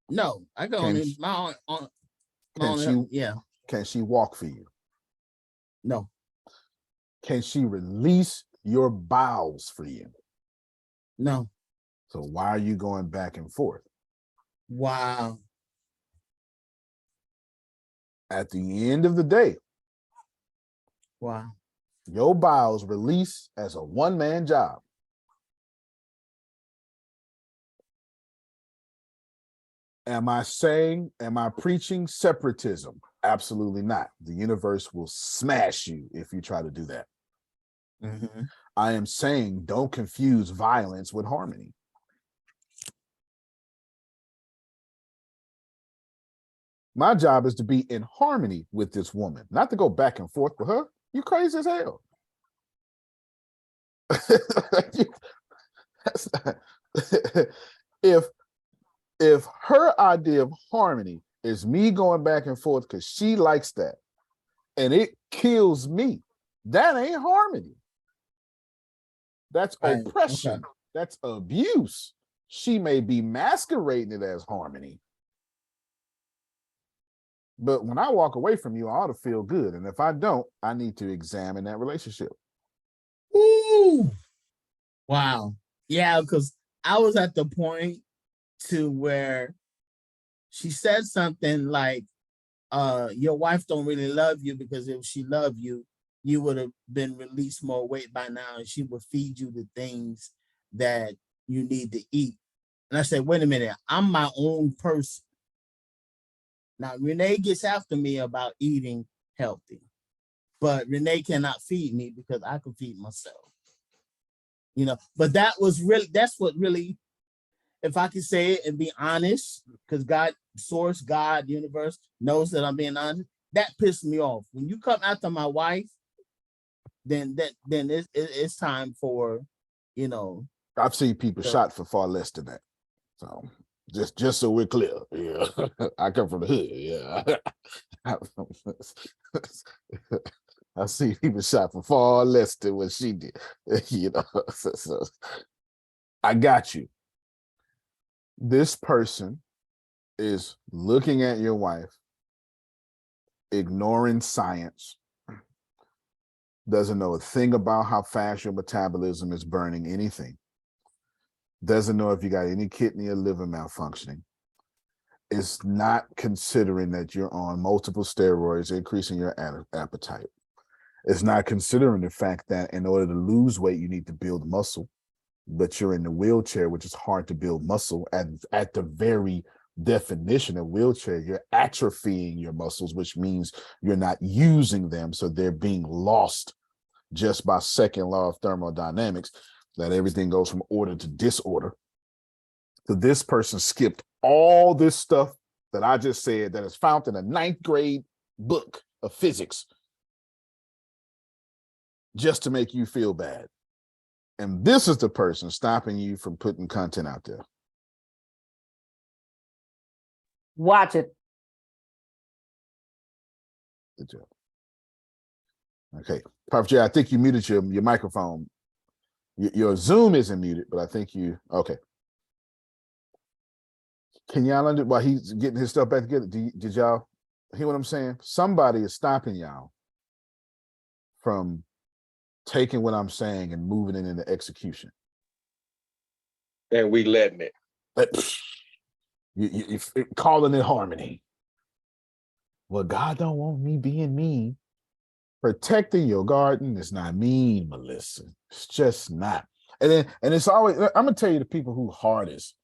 No, I go on my own. Can she walk for you? No. Can she release your bowels for you? No. So why are you going back and forth? Wow. At the end of the day, Wow. your bowels release as a one-man job. Am I preaching separatism? Absolutely not. The universe will smash you if you try to do that. Mm-hmm. I am saying don't confuse violence with harmony. My job is to be in harmony with this woman, not to go back and forth with her. You crazy as hell. if her idea of harmony is me going back and forth because she likes that and it kills me, that ain't harmony. That's Right. oppression. Okay. That's abuse. She may be masquerading it as harmony. But when I walk away from you, I ought to feel good. And if I don't, I need to examine that relationship. Ooh. Wow. Yeah, because I was at the point to where she said something like, your wife don't really love you, because if she loved you, you would have been released more weight by now, and she would feed you the things that you need to eat. And I said, wait a minute, I'm my own person. Now, Renee gets after me about eating healthy, but Renee cannot feed me because I can feed myself. You know, but that's what really, if I can say it and be honest, because God, source, God, universe knows that I'm being honest, that pissed me off. When you come after my wife, then it's time for, you know. I've seen people shot for far less than that. So just so we're clear, yeah. I come from the hood, yeah. I see people shot for far less than what she did, you know. So I got you. This person is looking at your wife, ignoring science, doesn't know a thing about how fast your metabolism is burning anything, doesn't know if you got any kidney or liver malfunctioning, is not considering that you're on multiple steroids, increasing your appetite. It's not considering the fact that in order to lose weight, you need to build muscle, but you're in the wheelchair, which is hard to build muscle. At the very definition of wheelchair, you're atrophying your muscles, which means you're not using them. So they're being lost just by second law of thermodynamics, that everything goes from order to disorder. So this person skipped all this stuff that I just said that is found in a 9th grade book of physics just to make you feel bad. And this is the person stopping you from putting content out there. Watch it. Good job. Okay. Prophet Jay, I think you muted your microphone. Your Zoom isn't muted, but I think you, okay. Can y'all while he's getting his stuff back together, did y'all hear what I'm saying? Somebody is stopping y'all from taking what I'm saying and moving it into execution. And we letting it. You calling it harmony. Well, God don't want me being mean. Protecting your garden is not mean, Melissa. It's just not. And it's always, I'm gonna tell you the people who hardest.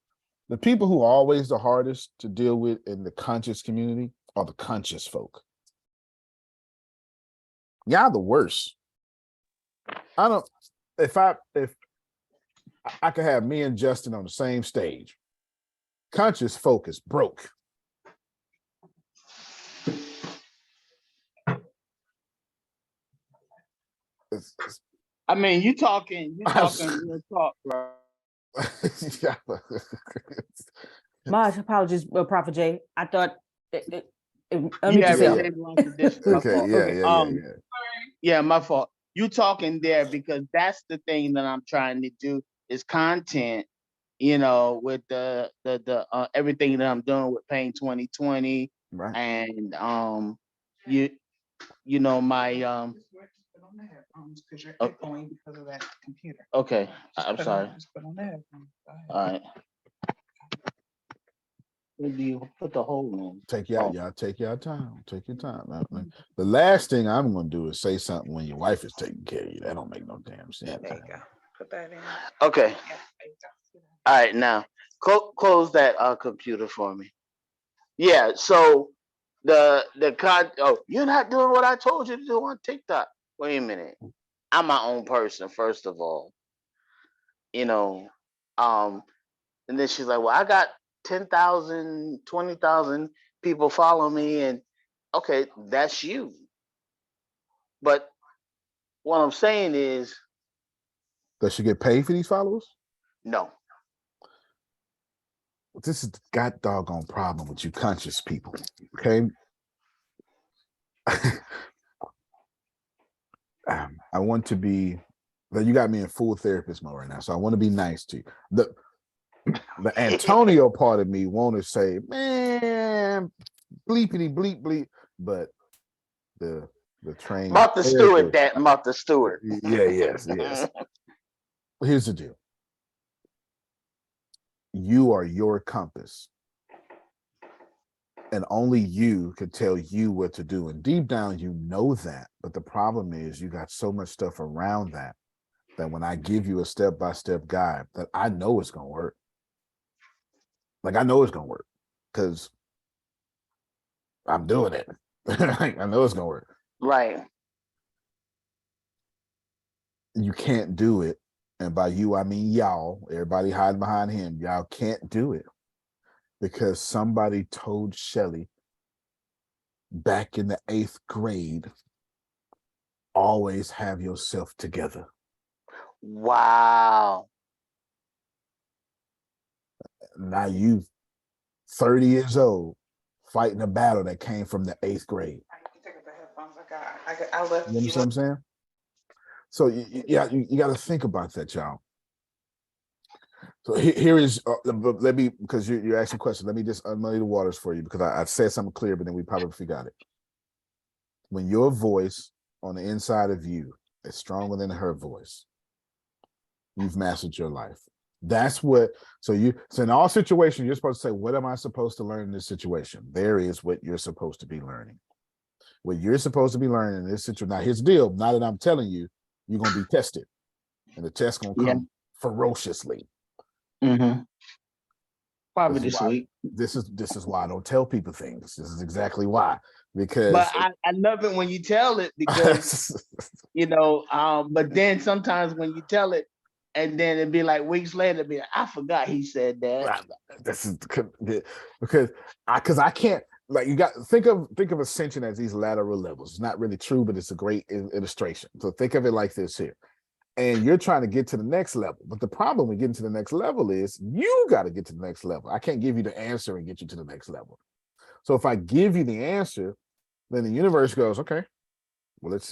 The people who are always the hardest to deal with in the conscious community are the conscious folk. Y'all the worst. If I could have me and Justin on the same stage, conscious folk is broke. I mean, you talking real talk, bro. My apologies, Prophet Jay. I thought unmute Yeah, yourself. Renee wants to dish my fault. Yeah, my fault. You talking there because that's the thing that I'm trying to do is content, you know, with the everything that I'm doing with Pain 2020, right? And you know my because you're echoing because of that computer. Okay, I'm sorry. Just put on that. All right. When do you put the hole in? Take y'all take your time. Take your time. The last thing I'm gonna do is say something when your wife is taking care of you. That don't make no damn sense. There you go. Put that in. Okay. Yeah, there you go. All right, now close that computer for me. Yeah. So you're not doing what I told you to do on TikTok. Wait a minute. I'm my own person, first of all. You know, and then she's like, well, I got 10,000, 20,000 people follow me, and okay, that's you. But what I'm saying is, Does she get paid for these followers? no. This is the god doggone problem with you conscious people. Okay. I want to be, you got me in full therapist mode right now, so I want to be nice to you. The Antonio part of me want to say, man, bleepity bleep bleep, but the train. Martha Stewart, that Martha Stewart. Yeah, yes. Here's the deal. You are your compass. And only you could tell you what to do. And deep down, you know that. But the problem is you got so much stuff around that when I give you a step-by-step guide, that I know it's going to work. Like, I know it's going to work because I'm doing it. I know it's going to work. Right. You can't do it. And by you, I mean y'all. Everybody hiding behind him. Y'all can't do it. Because somebody told Shelly back in the 8th grade, always have yourself together. Wow. Now you 30 years old fighting a battle that came from the 8th grade. Take up the headphones. I left. You know what I'm saying? So you got to think about that, y'all. So here is, let me, because you're asking questions, let me just unmuddy the waters for you, because I said something clear, but then we probably forgot it. When your voice on the inside of you is stronger than her voice, you've mastered your life. That's what, so in all situations, you're supposed to say, what am I supposed to learn in this situation? There is what you're supposed to be learning. What you're supposed to be learning in this situation. Now, here's the deal. Now that I'm telling you, you're going to be tested. And the test going to come ferociously. Mm-hmm. Probably this week. This is why I don't tell people things. This is exactly why. Because but I love it when you tell it, because but then sometimes when you tell it and then it'd be like weeks later, it'd be like, I forgot he said that. This is because I can't, like, you got think of ascension as these lateral levels. It's not really true, but it's a great illustration. So think of it like this here. And you're trying to get to the next level. But the problem with getting to the next level is you got to get to the next level. I can't give you the answer and get you to the next level. So if I give you the answer, then the universe goes, okay, well, let's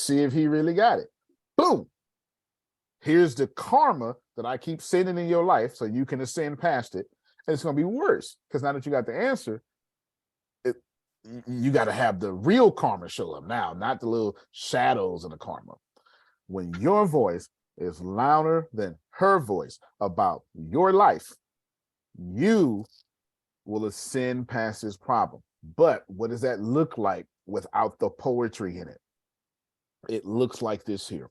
see if he really got it. Boom. Here's the karma that I keep sending in your life so you can ascend past it. And it's going to be worse, because now that you got the answer, you got to have the real karma show up now, not the little shadows of the karma. When your voice is louder than her voice about your life, you will ascend past this problem. But what does that look like without the poetry in it? It looks like this here.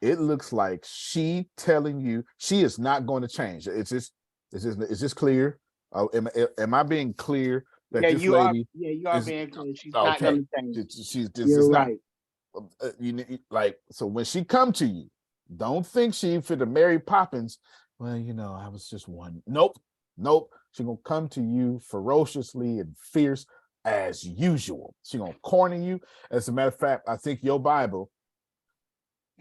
It looks like she telling you she is not going to change. Is this clear? Am I being clear that this lady? You are being clear. She's not going to change. You're right. Like, so when she come to you, don't think she fit the Mary Poppins. Well, I was just one. Nope. She gonna come to you ferociously and fierce as usual. She gonna corner you. As a matter of fact, I think your Bible,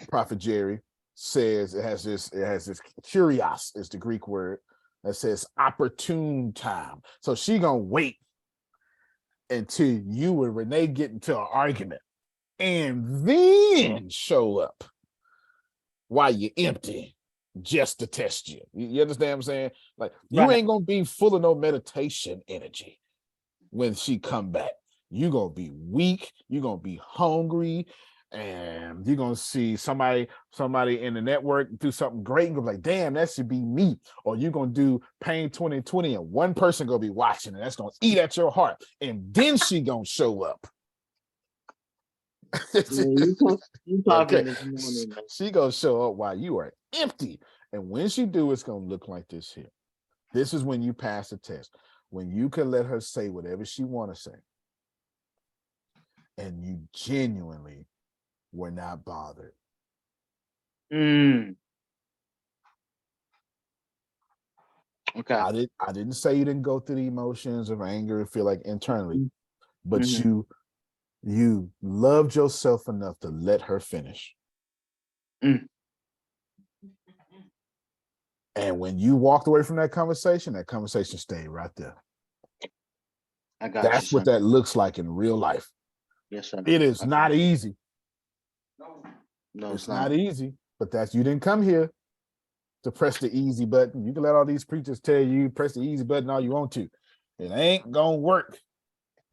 Prophet Jerry, says it has this kurios is the Greek word that says opportune time. So she gonna wait until you and Renee get into an argument and then show up while you're empty just to test you. You understand what I'm saying? Like, you ain't gonna be full of no meditation energy when she come back. You're gonna be weak, you're gonna be hungry, And you're gonna see somebody in the network do something great and go like, damn, that should be me. Or you're gonna do Pain 2020 and one person gonna be watching and that's gonna eat at your heart. And then she gonna show up. You talking Okay. this morning, man. She gonna show up while you are empty. And when she do, it's gonna look like this here. This is when you pass the test. When you can let her say whatever she wanna say. And you genuinely were not bothered. Okay. I didn't say you didn't go through the emotions of anger and feel like internally, but you loved yourself enough to let her finish. And when you walked away from that conversation stayed right there. I got That's you, what son. that looks like in real life. Yes, sir. It is not easy. No, It's not easy, but you didn't come here to press the easy button. You can let all these preachers tell you press the easy button all you want to. It ain't gonna work.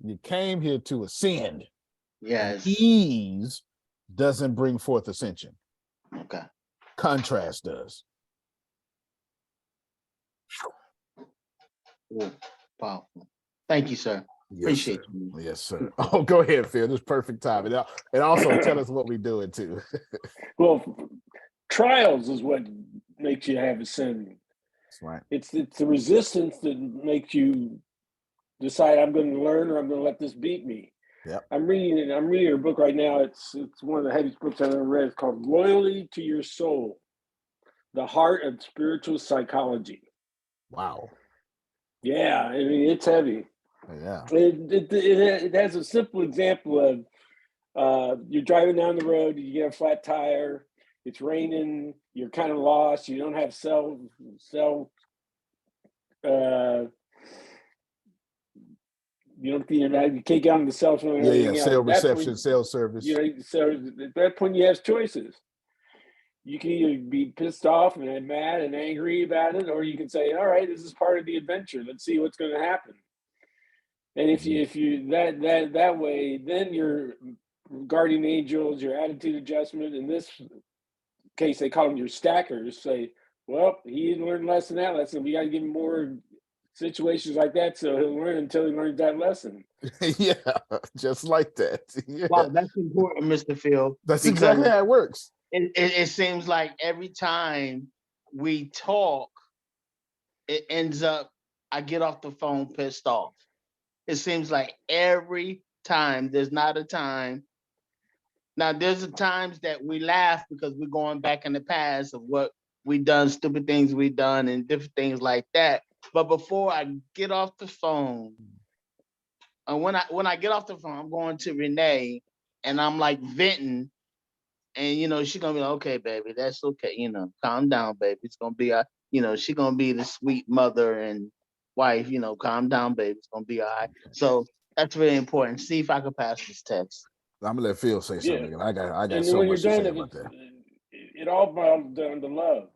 You came here to ascend. Yes. And ease doesn't bring forth ascension. Okay. Contrast does. Ooh, powerful. Thank you, sir. Yes, Appreciate sir. you. Yes, sir. Oh, go ahead, Phil. This is perfect time. And also tell us what we're doing too. Well, trials is what makes you have ascending. That's right. It's the resistance that makes you decide I'm going to learn or I'm going to let this beat me. Yep. I'm reading a book right now. It's one of the heaviest books I've ever read. It's called Loyalty to Your Soul: The Heart of Spiritual Psychology. Wow. Yeah, I mean, it's heavy. Yeah. It has a simple example of you're driving down the road, you get a flat tire, it's raining, you're kind of lost, you don't have you can't get on the cell phone and Yeah, everything else. cell At that reception, point, cell service. so at that point you have choices. You can either be pissed off and mad and angry about it, or you can say, all right, this is part of the adventure. Let's see what's going to happen. And if you that way, then your guardian angels, your attitude adjustment, in this case, they call them your stackers, say, well, he didn't learn less than that lesson. We got to give him more situations like that so he'll learn until he learns that lesson. Yeah, just like that. Yeah. Wow, that's important, Mr. Phil. That's exactly how it works. It seems like every time we talk, it ends up, I get off the phone pissed off. It seems like every time, there's not a time. Now, there's the times that we laugh because we're going back in the past of what we done, stupid things we done and different things like that. But before I get off the phone, and when I get off the phone, I'm going to Renee and I'm like venting. And, she's going to be like, okay, baby, that's okay. Calm down, baby. It's going to be, she's going to be the sweet mother and wife, calm down, baby. It's going to be all right. So that's really important. See if I can pass this test. I'm going to let Phil say something. Yeah. I got And so when much you're to done, say about that. it all boils down to love.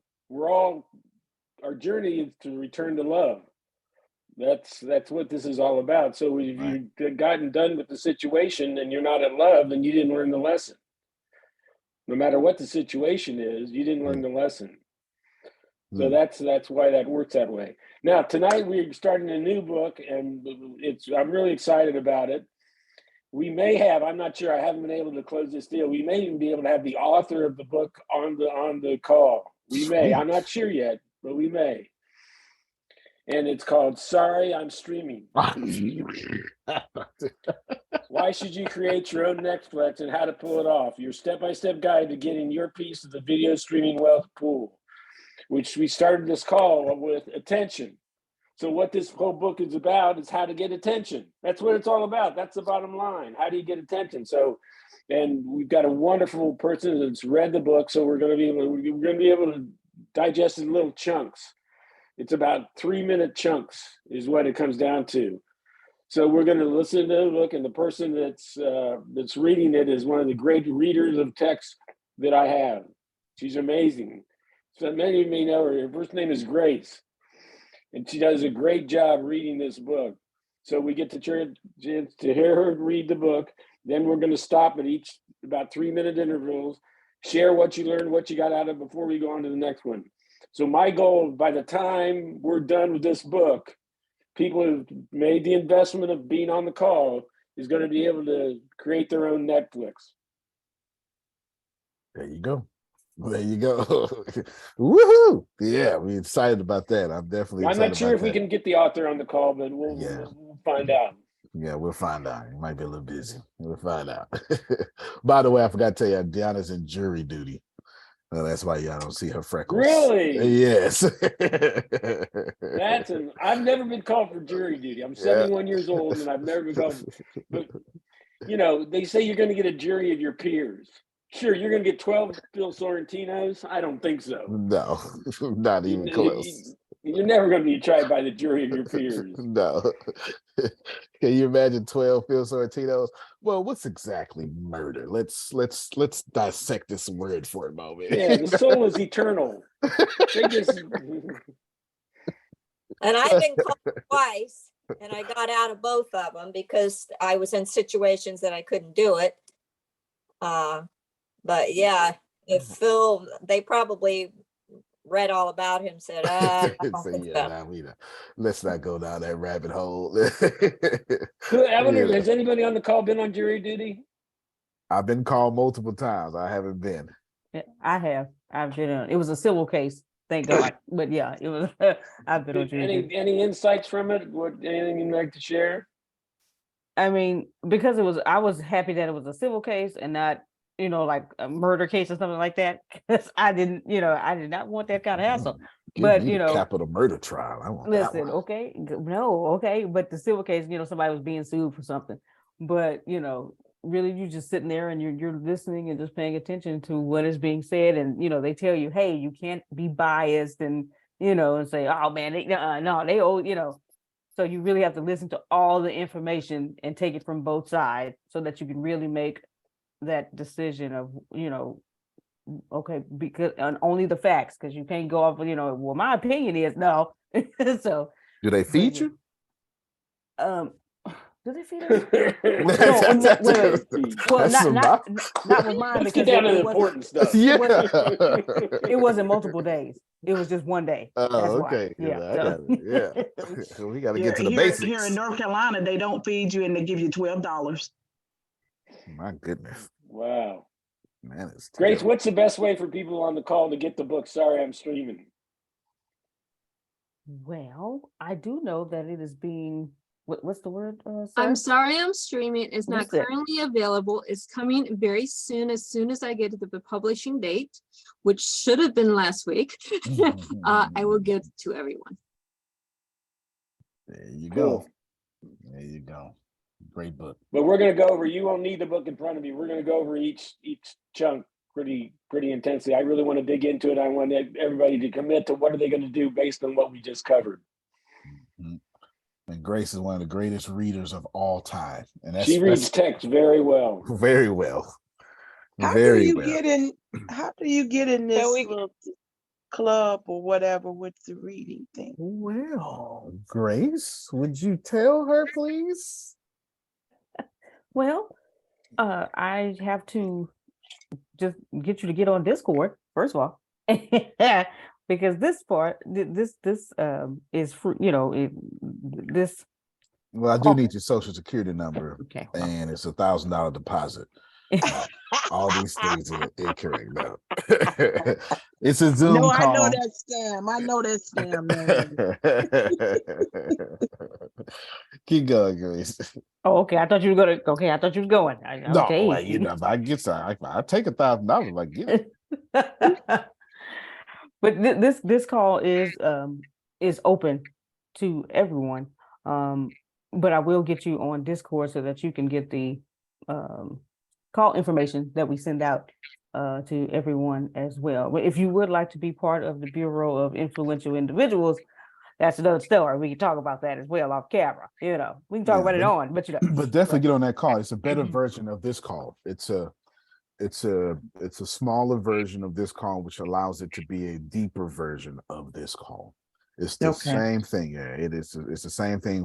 Our journey is to return to love. That's what this is all about. So if you've gotten done with the situation and you're not in love, then you didn't learn the lesson. No matter what the situation is, you didn't learn the lesson. So that's why that works that way. Now, tonight we're starting a new book, and I'm really excited about it. We may have, I'm not sure, I haven't been able to close this deal. We may even be able to have the author of the book on the call. We may. I'm not sure yet, but we may. And it's called Sorry, I'm Streaming. Why should you create your own Netflix and how to pull it off? Your step-by-step guide to getting your piece of the video streaming wealth pool, which we started this call with attention. So what this whole book is about is how to get attention. That's what it's all about. That's the bottom line. How do you get attention? So, and we've got a wonderful person that's read the book, so we're going to be able to digest it in little chunks. It's about 3-minute chunks is what it comes down to. So we're going to listen to the book, and the person that's reading it is one of the great readers of text that I have. She's amazing. So many of you may know her. Her first name is Grace, and she does a great job reading this book. So we get the chance to hear her read the book, Then we're going to stop at each about 3-minute intervals, share what you learned, what you got out of it before we go on to the next one. So my goal, by the time we're done with this book, people who've made the investment of being on the call is going to be able to create their own Netflix. There you go. There you go. Woohoo! Yeah, we're excited about that. I'm definitely I'm excited not sure about if we that. can get the author on the call, but we'll find out. Yeah, we'll find out. He might be a little busy. We'll find out. By the way, I forgot to tell you, Deanna's in jury duty. That's why y'all don't see her freckles. Really? Yes. I've never been called for jury duty. I'm 71 years old and I've never been called. But they say you're going to get a jury of your peers. Sure, you're going to get 12 Phil Sorrentinos. I don't think so. No, not even close. You're never going to be tried by the jury of your peers. No. Can you imagine 12 Phil Sorrentinos? Well, what's exactly murder? Let's dissect this word for a moment. Yeah, the soul is eternal. They just And I've been called twice, and I got out of both of them because I was in situations that I couldn't do it. But yeah, if Phil, they probably read all about him, said, I don't think so. Let's not go down that rabbit hole. I wonder, has anybody on the call been on jury duty? I've been called multiple times. I haven't been. Yeah, I have. I've been on. It was a civil case, thank God. But yeah, it was. I've been on jury duty. Any insights from it? Anything you'd like to share? I mean, because I was happy that it was a civil case and not, like a murder case or something like that. Because I did not want that kind of hassle. But capital murder trial. I want listen, that one. okay, no, okay, but the civil case, somebody was being sued for something. But really, you're just sitting there and you're listening and just paying attention to what is being said, and they tell you, hey, you can't be biased, and and say, oh man, they owe, so you really have to listen to all the information and take it from both sides so that you can really make that decision of, okay, because and only the facts, because you can't go off, well, my opinion is no. So do they feed you? Do they feed us? Well, not with mine, because it important stuff. Yeah. It wasn't multiple days. It was just one day. Oh, That's okay. Why. Yeah. I got it. Yeah. So we got to get to the here, basics. Here in North Carolina, they don't feed you and they give you $12. My goodness. Wow. Man, it's Grace, terrible. what's the best way for people on the call to get the book? Sorry, I'm streaming. Well, I do know that it is being, what's the word? I'm sorry, I'm streaming. It's What not is it? currently available. It's coming very soon as I get to the publishing date, which should have been last week. I will get it to everyone. There you Cool. go. There you go. Great book. But we're going to go over, you won't need the book in front of you. We're going to go over each chunk pretty intensely. I really want to dig into it. I want everybody to commit to what are they going to do based on what we just covered. Mm-hmm. And Grace is one of the greatest readers of all time. And She reads text very well. Very well. How Very do you well. get in this little club or whatever with the reading thing? Well, Grace, would you tell her, please? Well, I have to just get you to get on Discord, first of all. Because this part, this is for, this. Well, I do need your social security number. Okay. And it's $1,000 deposit. All these things are incorrect. No. It's a Zoom No, call. I know that scam. I know that scam, man. Keep going, Grace. Oh, okay. I thought you were going. No, Okay. like, if I get some, I take $1,000. Like, get it. But this call is open to everyone. But I will get you on Discord so that you can get the call information that we send out to everyone as well. If you would like to be part of the Bureau of Influential Individuals, that's another story. We can talk about that as well off camera. We can talk about it on, but but definitely get on that call. It's a better version of this call. It's a smaller version of this call, which allows it to be a deeper version of this call. It's the same thing. Yeah, it is. It's the same thing.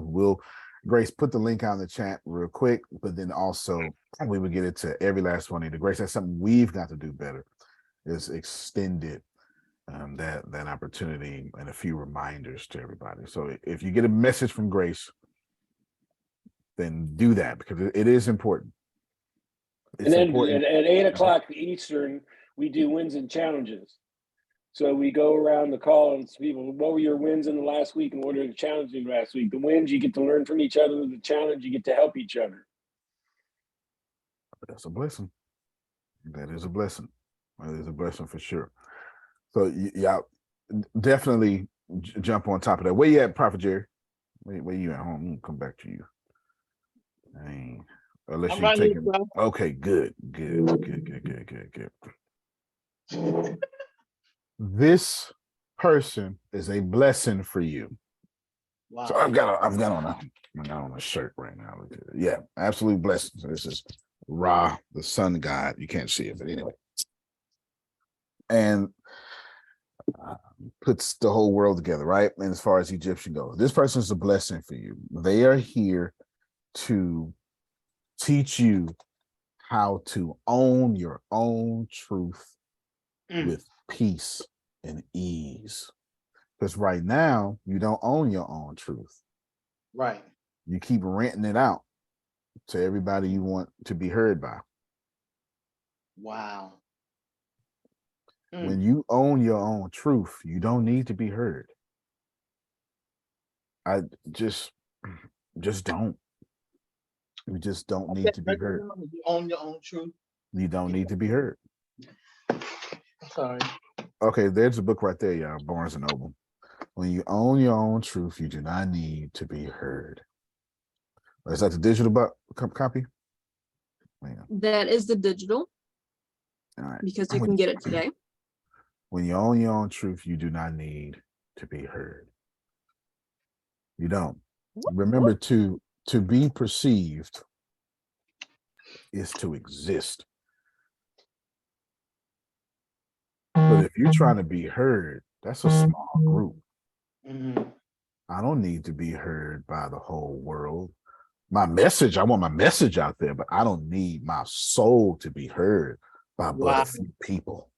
Grace, put the link out in the chat real quick, but then also we would get it to every last one of you. Grace, that's something we've got to do better, is extend it, that opportunity and a few reminders to everybody. So if you get a message from Grace, then do that, because it is important. It's important. At 8 o'clock Eastern, we do wins and challenges. So we go around the call and people, what were your wins in the last week and what are the challenges last week? The wins, you get to learn from each other. The challenge, you get to help each other. That's a blessing. That is a blessing. That is a blessing for sure. So yeah, definitely jump on top of that. Where you at, Prophet Jerry? Where you at home? I'm gonna come back to you. Unless you're taking. Okay, good. This person is a blessing for you. Wow. So I've got on a shirt right now. Yeah, absolute blessing. So this is Ra, the sun god. You can't see it, but anyway. And puts the whole world together, right? And as far as Egyptian goes, this person is a blessing for you. They are here to teach you how to own your own truth with peace and ease. Because right now, you don't own your own truth. Right. You keep renting it out to everybody you want to be heard by. Wow. When you own your own truth, you don't need to be heard. I just don't. You just don't need to be heard. You own your own truth. You don't need to be heard. Sorry. Okay, there's a book right there, y'all. Barnes and Noble. When you own your own truth, you do not need to be heard. Is that the digital copy? That is the digital. All right. Because you can get it today. When you own your own truth, you do not need to be heard. You don't. Remember, to be perceived is to exist. But if you're trying to be heard, that's a small group. I don't need to be heard by the whole world. I want my message out there, but I don't need my soul to be heard by but a few people.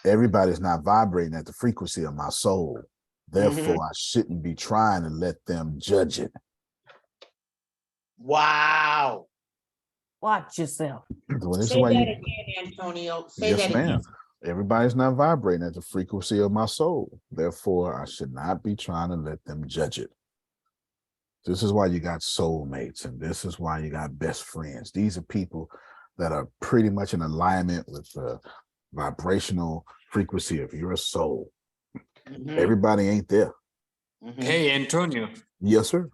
Everybody's not vibrating at the frequency of my soul. Therefore, I shouldn't be trying to let them judge it. Wow. Watch yourself. Say that again, Antonio. Say that again. Everybody's not vibrating at the frequency of my soul. Therefore, I should not be trying to let them judge it. This is why you got soulmates, and this is why you got best friends. These are people that are pretty much in alignment with the vibrational frequency of your soul. Everybody ain't there. Hey, Antonio. Yes, sir.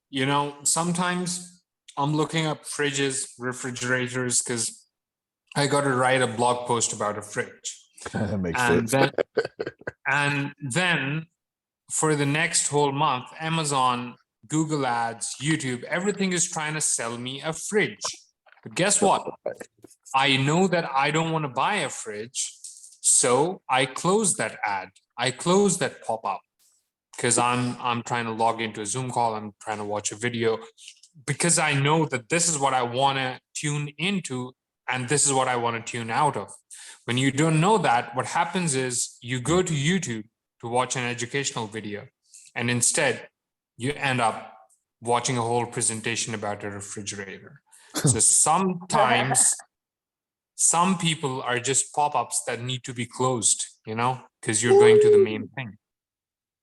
You know, sometimes I'm looking up fridges, refrigerators, because I got to write a blog post about a fridge. That makes sense. And then for the next whole month, Amazon, Google Ads, YouTube, everything is trying to sell me a fridge. But guess what? I know that I don't want to buy a fridge, so I close that ad. I close that pop-up because I'm trying to log into a Zoom call. I'm trying to watch a video because I know that this is what I want to tune into and this is what I want to tune out of. When you don't know that, what happens is you go to YouTube to watch an educational video, and instead you end up watching a whole presentation about a refrigerator. So sometimes some people are just pop-ups that need to be closed, you know, because you're going to the main thing.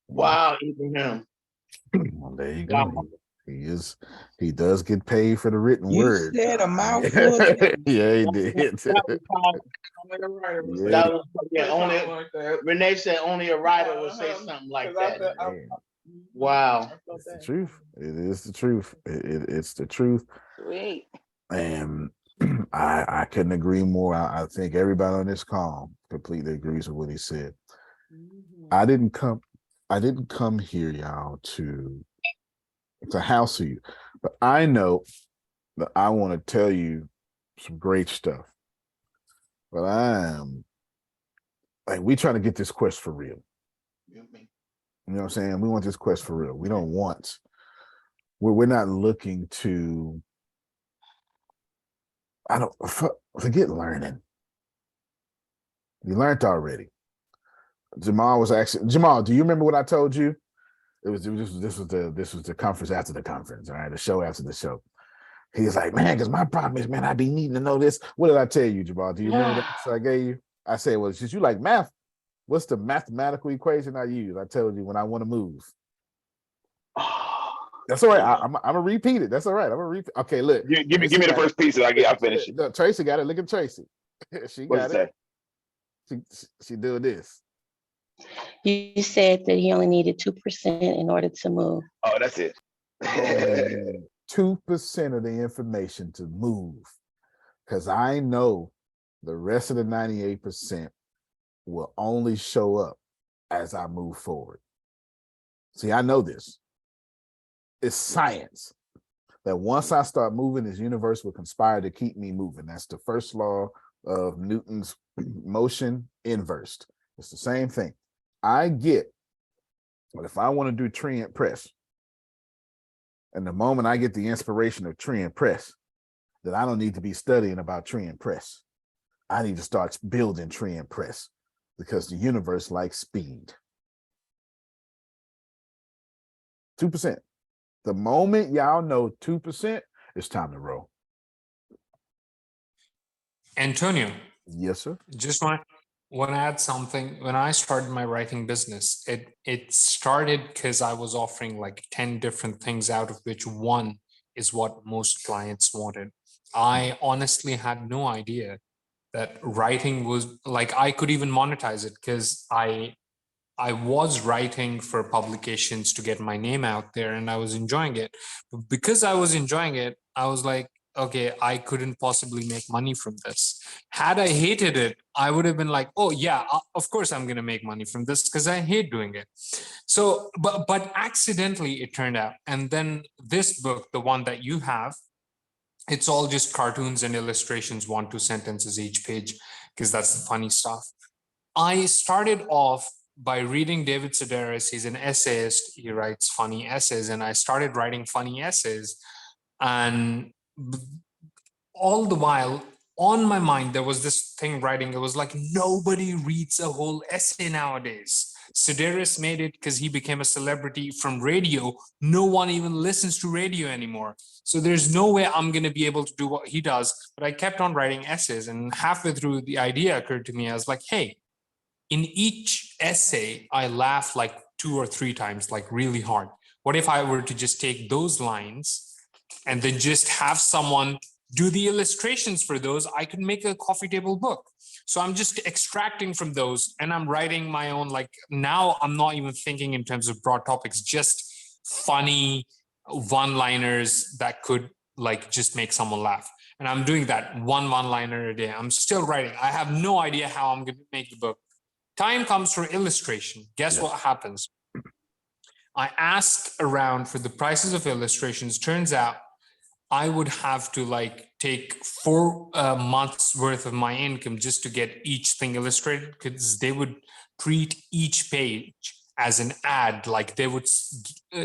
Wow, Abraham. Well, there you go. Wow. He does get paid for the written word. You said a mouthful. Yeah, he did. Renee said only a writer would say something like that. Wow. It's the truth. It is the truth. It's the truth. Sweet. And I couldn't agree more. I think everybody on this call completely agrees with what he said. I didn't come here, y'all, to house you, but I know that I want to tell you some great stuff. But I am like, we trying to get this quest for real. You know what I'm saying? We want this quest for real. We don't want, we're not looking to, forget learning. You learned already. Jamal, do you remember what I told you? This was the conference after the conference, all right, the show after the show. He was like, man, because my problem is, man, I be needing to know this. What did I tell you, Jamal? Do you remember the answer I gave you? I said, well, since you like math, what's the mathematical equation I use? I told you when I want to move. That's all right. I'm gonna repeat it. That's all right. I'm gonna repeat. Okay, look. Give me the first piece and I finish it. No, Tracy got it. Look at Tracy. She got it. She doing this. You said that he only needed 2% in order to move. Oh, that's it. 2% of the information to move, because I know the rest of the 98% will only show up as I move forward. See, I know this. It's science that once I start moving, this universe will conspire to keep me moving. That's the first law of Newton's motion inversed. It's the same thing. I get, but if I want to do tree and press, and the moment I get the inspiration of tree and press, then I don't need to be studying about tree and press. I need to start building tree and press, because the universe likes speed. 2%. The moment y'all know 2%, it's time to roll. Antonio. Yes, sir. Just want to add something. When I started my writing business, it started because I was offering like 10 different things, out of which one is what most clients wanted. I honestly had no idea that writing was like, I could even monetize it, because I was writing for publications to get my name out there, and I was enjoying it. But because I was enjoying it, I was like, okay, I couldn't possibly make money from this. Had I hated it, I would have been like, oh yeah, of course I'm going to make money from this because I hate doing it. So, but accidentally it turned out. And then this book, the one that you have, it's all just cartoons and illustrations, 1-2 sentences each page, because that's the funny stuff. I started off by reading David Sedaris. He's an essayist. He writes funny essays, and I started writing funny essays. And all the while, on my mind, there was this thing writing. It was like, nobody reads a whole essay nowadays. Sedaris made it because he became a celebrity from radio. No one even listens to radio anymore. So there's no way I'm going to be able to do what he does. But I kept on writing essays, and halfway through, the idea occurred to me. I was like, hey, in each essay, I laugh like 2 or 3 times, like really hard. What if I were to just take those lines and then just have someone do the illustrations for those? I could make a coffee table book. So I'm just extracting from those, and I'm writing my own, like, now I'm not even thinking in terms of broad topics, just funny one-liners that could like just make someone laugh. And I'm doing that one-liner a day. I'm still writing. I have no idea how I'm going to make the book. Time comes for illustration. Guess what happens? I ask around for the prices of illustrations. Turns out I would have to like take 4 months worth of my income just to get each thing illustrated, because they would treat each page as an ad. Like they would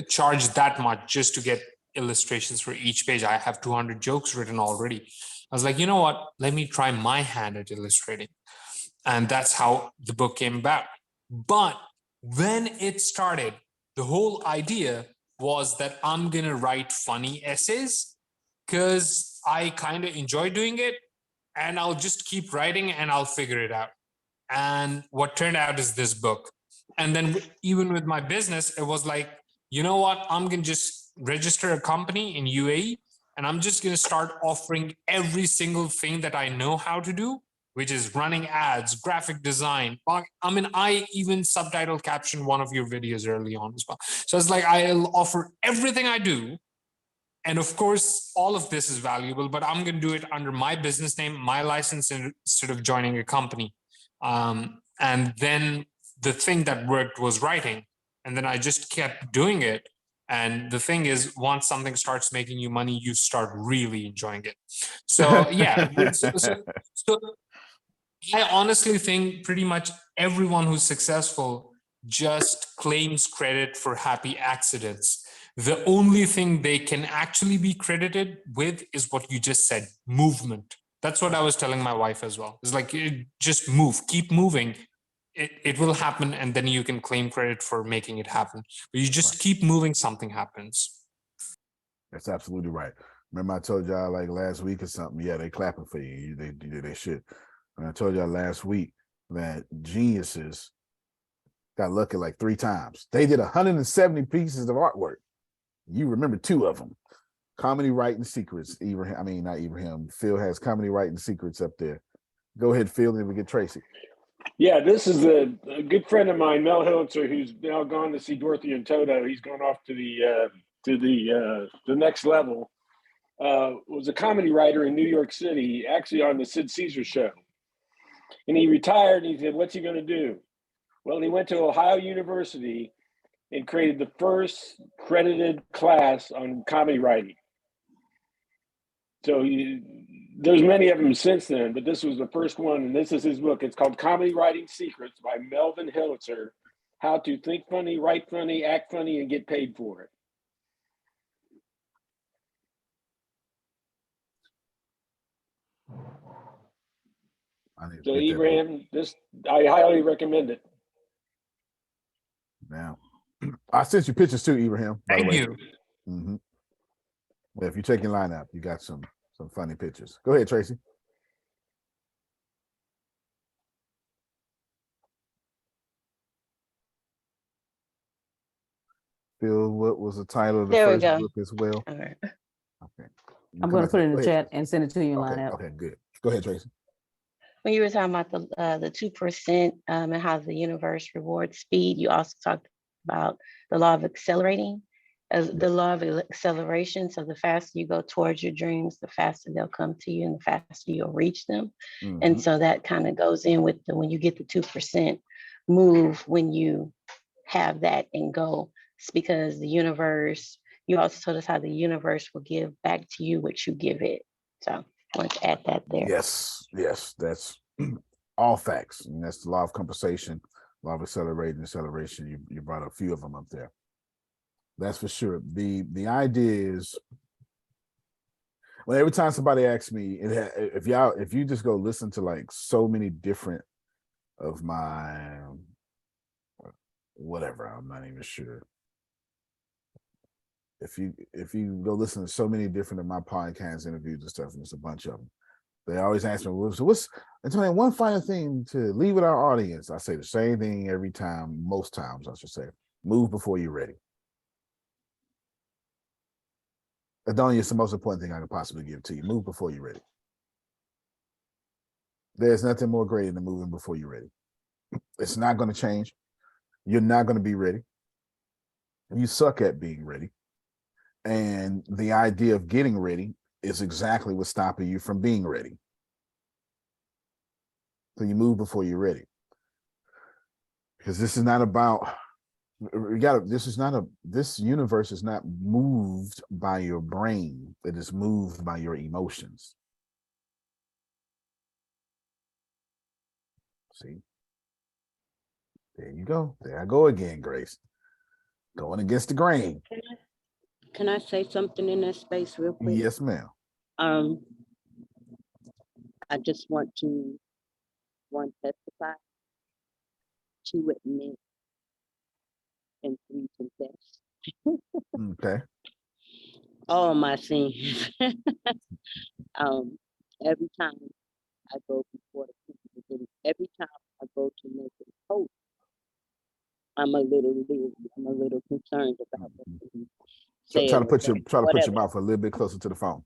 charge that much just to get illustrations for each page. I have 200 jokes written already. I was like, you know what? Let me try my hand at illustrating. And that's how the book came about. But when it started, the whole idea was that I'm going to write funny essays because I kind of enjoy doing it, and I'll just keep writing and I'll figure it out. And what turned out is this book. And then even with my business, it was like, you know what? I'm going to just register a company in UAE, and I'm just going to start offering every single thing that I know how to do, which is running ads, graphic design. I mean, I even subtitle captioned one of your videos early on as well. So it's like, I'll offer everything I do. And of course, all of this is valuable, but I'm going to do it under my business name, my license, instead of joining a company. And then the thing that worked was writing. And then I just kept doing it. And the thing is, once something starts making you money, you start really enjoying it. So yeah, so I honestly think pretty much everyone who's successful just claims credit for happy accidents. The only thing they can actually be credited with is what you just said, movement. That's what I was telling my wife as well. It's like, just move, keep moving. It will happen, and then you can claim credit for making it happen. But you just keep moving, something happens. That's absolutely right. Remember I told y'all like last week or something, yeah, they clapping for you. They should. And I told y'all last week that geniuses got lucky like 3 times. They did 170 pieces of artwork. You remember 2 of them. Comedy Writing Secrets. Not Ibrahim. Phil has Comedy Writing Secrets up there. Go ahead, Phil, and we get Tracy. Yeah, this is a good friend of mine, Mel Hiltzer, who's now gone to see Dorothy and Toto. He's gone off to the next level. Was a comedy writer in New York City, actually on the Sid Caesar show. And he retired, and he said, what's he going to do? Well, he went to Ohio University and created the first credited class on comedy writing. So there's many of them since then, but this was the first one, and this is his book. It's called Comedy Writing Secrets by Melvin Hilitzer, How to Think Funny, Write Funny, Act Funny, and Get Paid for It. So Ibrahim, I highly recommend it. Now, I sent you pictures too, Ibrahim. Thank you. Mm-hmm. Well, if you take your line up, you got some funny pictures. Go ahead, Tracy. Phil, what was the title of the first book as well? All right. Okay. I'm going to put it in the chat and send it to you in line out. Okay, good. Go ahead, Tracy. When you were talking about the 2% and how the universe rewards speed, you also talked about the law of accelerating, the law of acceleration. So the faster you go towards your dreams, the faster they'll come to you and the faster you'll reach them. Mm-hmm. And so that kind of goes in with when you get the 2% move, when you have that and go, it's because the universe, you also told us how the universe will give back to you what you give it. So I want to add that there. Yes, that's all facts. And that's the law of compensation, law of acceleration. You brought a few of them up there. That's for sure. The idea is, well, every time somebody asks me, if you just go listen to like so many different of my whatever, I'm not even sure. If you go listen to so many different of my podcast interviews and stuff, and there's a bunch of them, they always ask me, well, so what's Antonio, one final thing to leave with our audience? I say the same thing every time, most times I should say, move before you're ready. Adonia, it's the most important thing I can possibly give to you. Move before you're ready. There's nothing more greater than moving before you're ready. It's not going to change. You're not going to be ready. You suck at being ready. And the idea of getting ready is exactly what's stopping you from being ready. So you move before you're ready. Because this is not about, this universe is not moved by your brain. It is moved by your emotions. See? There you go. There I go again, Grace. Going against the grain. Can I say something in that space real quick? Yes, ma'am. I just want to testify, 2 admit, and 3 confess. Okay. All my sins. Every time I go before the people, every time I go to make a post, I'm a little concerned about what Try to put your mouth a little bit closer to the phone.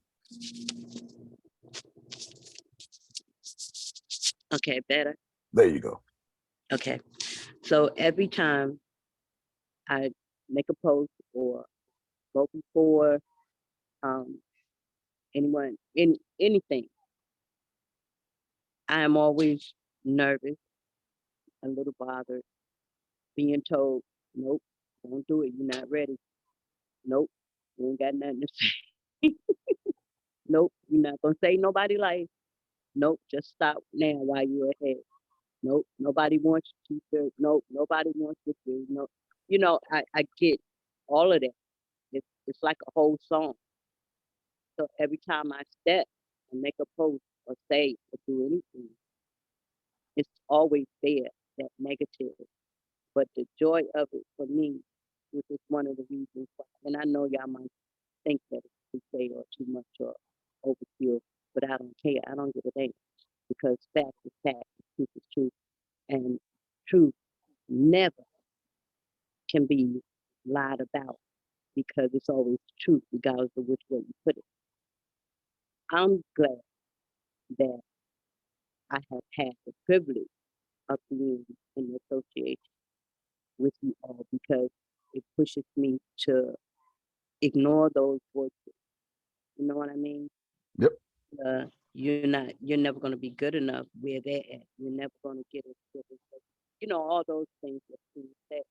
Okay, better. There you go. Okay, so every time I make a post or go before anyone in anything, I am always nervous, a little bothered, being told, nope, don't do it, you're not ready. Nope, you ain't got nothing to say. Nope, you're not gonna say nobody life. Nope, just stop now while you're ahead. Nope, nobody wants you to. Nope, nobody wants you to. No, I get all of that. It's like a whole song. So every time I step and make a post or say or do anything, it's always there, that negative. But the joy of it for me, which is one of the reasons why, and I know y'all might think that it's cliche or too much or overkill, but I don't care. I don't give a damn because fact is fact, truth is truth, and truth never can be lied about because it's always truth, regardless of which way you put it. I'm glad that I have had the privilege of being in association with you all because it pushes me to ignore those voices. You know what I mean? Yep. You're never going to be good enough where they're at. You're never going to get as good as all those things that you said.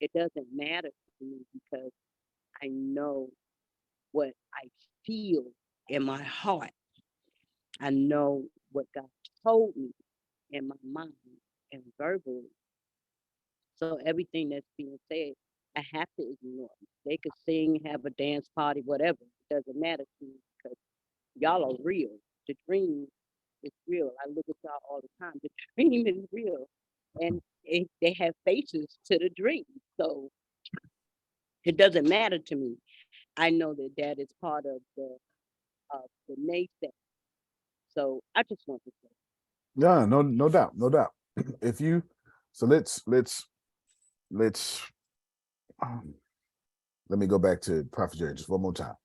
It doesn't matter to me because I know what I feel in my heart. I know what God told me in my mind and verbally. So everything that's being said, I have to ignore. They could sing, have a dance party, whatever. It doesn't matter to me because y'all are real. The dream is real. I look at y'all all the time. The dream is real. And they have faces to the dream. So it doesn't matter to me. I know that is part of the naysayer. So I just want to say. Yeah, no doubt, no doubt. If you, so let's let me go back to Prophet Jerry just one more time.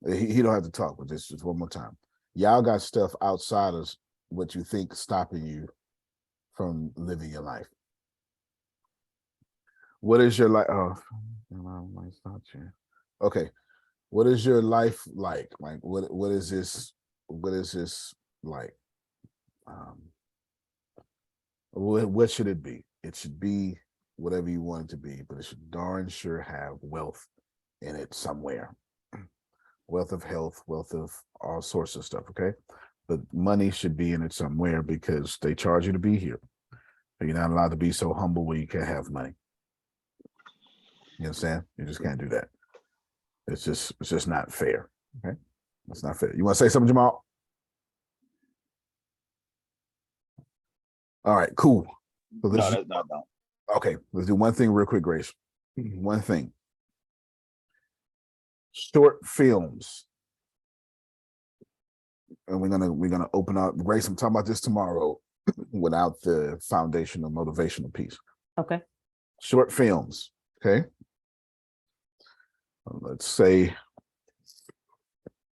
He don't have to talk, but just one more time. Y'all got stuff outside of what you think stopping you from living your life. What is your life? Oh, it's not you. Okay. What is your life like? Like what is this? What is this like? What should it be? It should be whatever you want it to be, but it should darn sure have wealth in it somewhere. Wealth of health, wealth of all sorts of stuff, okay? But money should be in it somewhere because they charge you to be here. You're not allowed to be so humble where you can't have money. You understand? You just can't do that. It's just not fair, okay? That's not fair. You want to say something, Jamal? All right, cool. So No, that's not done. Okay, let's do one thing real quick, Grace. One thing. Short films. And we're gonna open up. Grace, I'm talking about this tomorrow without the foundational motivational piece. Okay. Short films. Okay. Let's say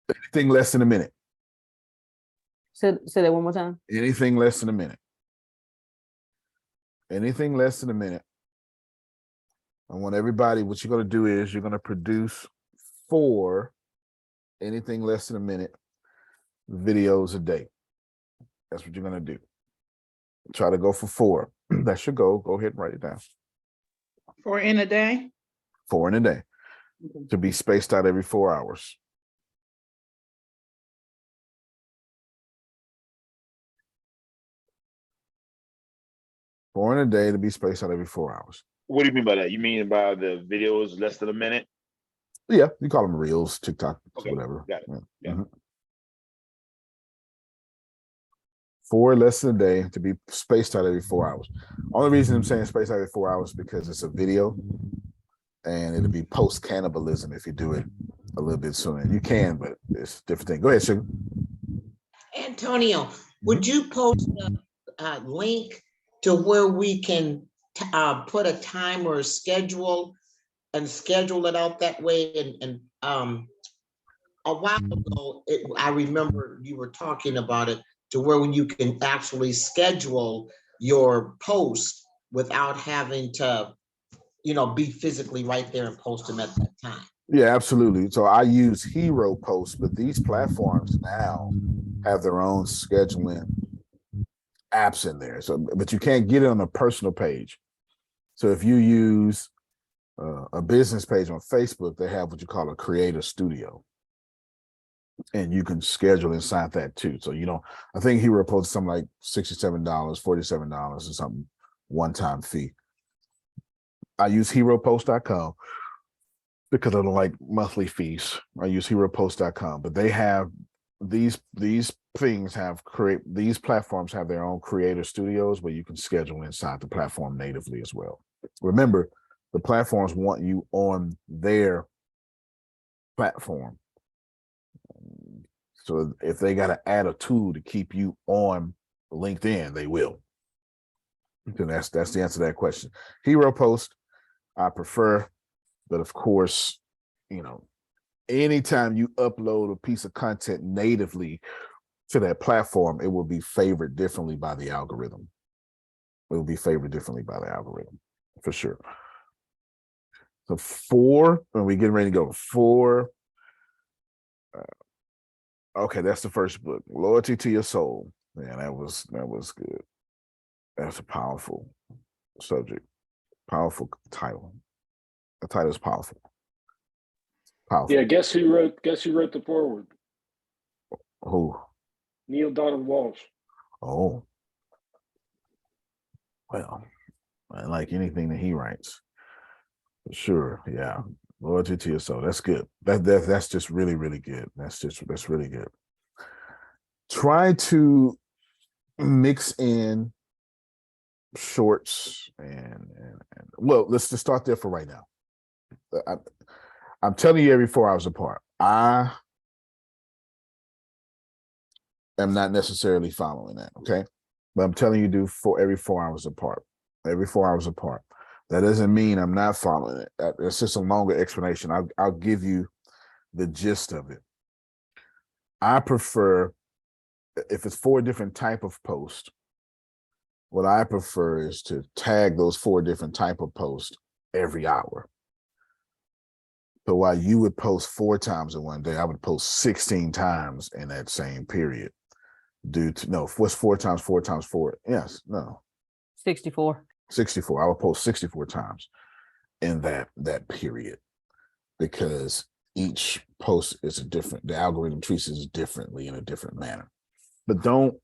anything less than a minute. Say that one more time. Anything less than a minute. Anything less than a minute. I want everybody, what you're going to do is you're going to produce 4 anything less than a minute videos a day. That's what you're going to do. Try to go for 4. That's your goal. Go ahead and write it down. 4 in a day? 4 in a day. To be spaced out every 4 hours. Four in a day to be spaced out every 4 hours. What do you mean by that? You mean by the videos less than a minute? Yeah, you call them reels, TikTok, okay, whatever. Got it. Yeah. Yeah. Mm-hmm. 4 less than a day to be spaced out every 4 hours. Only reason I'm saying spaced out every 4 hours because it's a video and it'll be post cannibalism if you do it a little bit sooner. You can, but it's a different thing. Go ahead, Sugar. Antonio, would you post a link to where we can put a time or a schedule and schedule it out that way? And a while ago, I remember you were talking about it to where when you can actually schedule your post without having to, be physically right there and post them at that time. Yeah, absolutely. So I use Hero Post, but these platforms now have their own scheduling apps in there. So, but you can't get it on a personal page. So if you use a business page on Facebook, they have what you call a creator studio. And you can schedule inside that too. So you don't, I think Hero Post something like $67, $47 or something, one-time fee. I use heropost.com because I don't like monthly fees. I use heropost.com, but they have these things these platforms have their own creator studios where you can schedule inside the platform natively as well. Remember, the platforms want you on their platform. So if they got to add a tool to keep you on LinkedIn, they will. And that's the answer to that question. Hero Post, I prefer, but of course, anytime you upload a piece of content natively to that platform, it will be favored differently by the algorithm. It will be favored differently by the algorithm, for sure. So 4, when we get ready to go, 4. Okay, that's the first book, Loyalty to Your Soul. Man, that was good. That's a powerful subject, powerful title. The title is powerful. Powerful. Yeah, guess who wrote the foreword? Who? Neil Donald Walsh. Oh. Well, I like anything that he writes. For sure, yeah. Loyalty to Your Soul. That's good. That's just really, really good. That's really good. Try to mix in shorts and well, let's just start there for right now. I'm telling you every 4 hours apart. I am not necessarily following that, okay? But I'm telling you do for every 4 hours apart. Every 4 hours apart. That doesn't mean I'm not following it. It's just a longer explanation. I'll give you the gist of it. I prefer, if it's 4 different type of posts, what I prefer is to tag those 4 different type of posts every hour. So while you would post 4 times in one day, I would post 16 times in that same period. What's 4 times 4 times 4? Yes, no. 64. 64. I would post 64 times in that period, because each post is the algorithm treats it differently in a different manner. But don't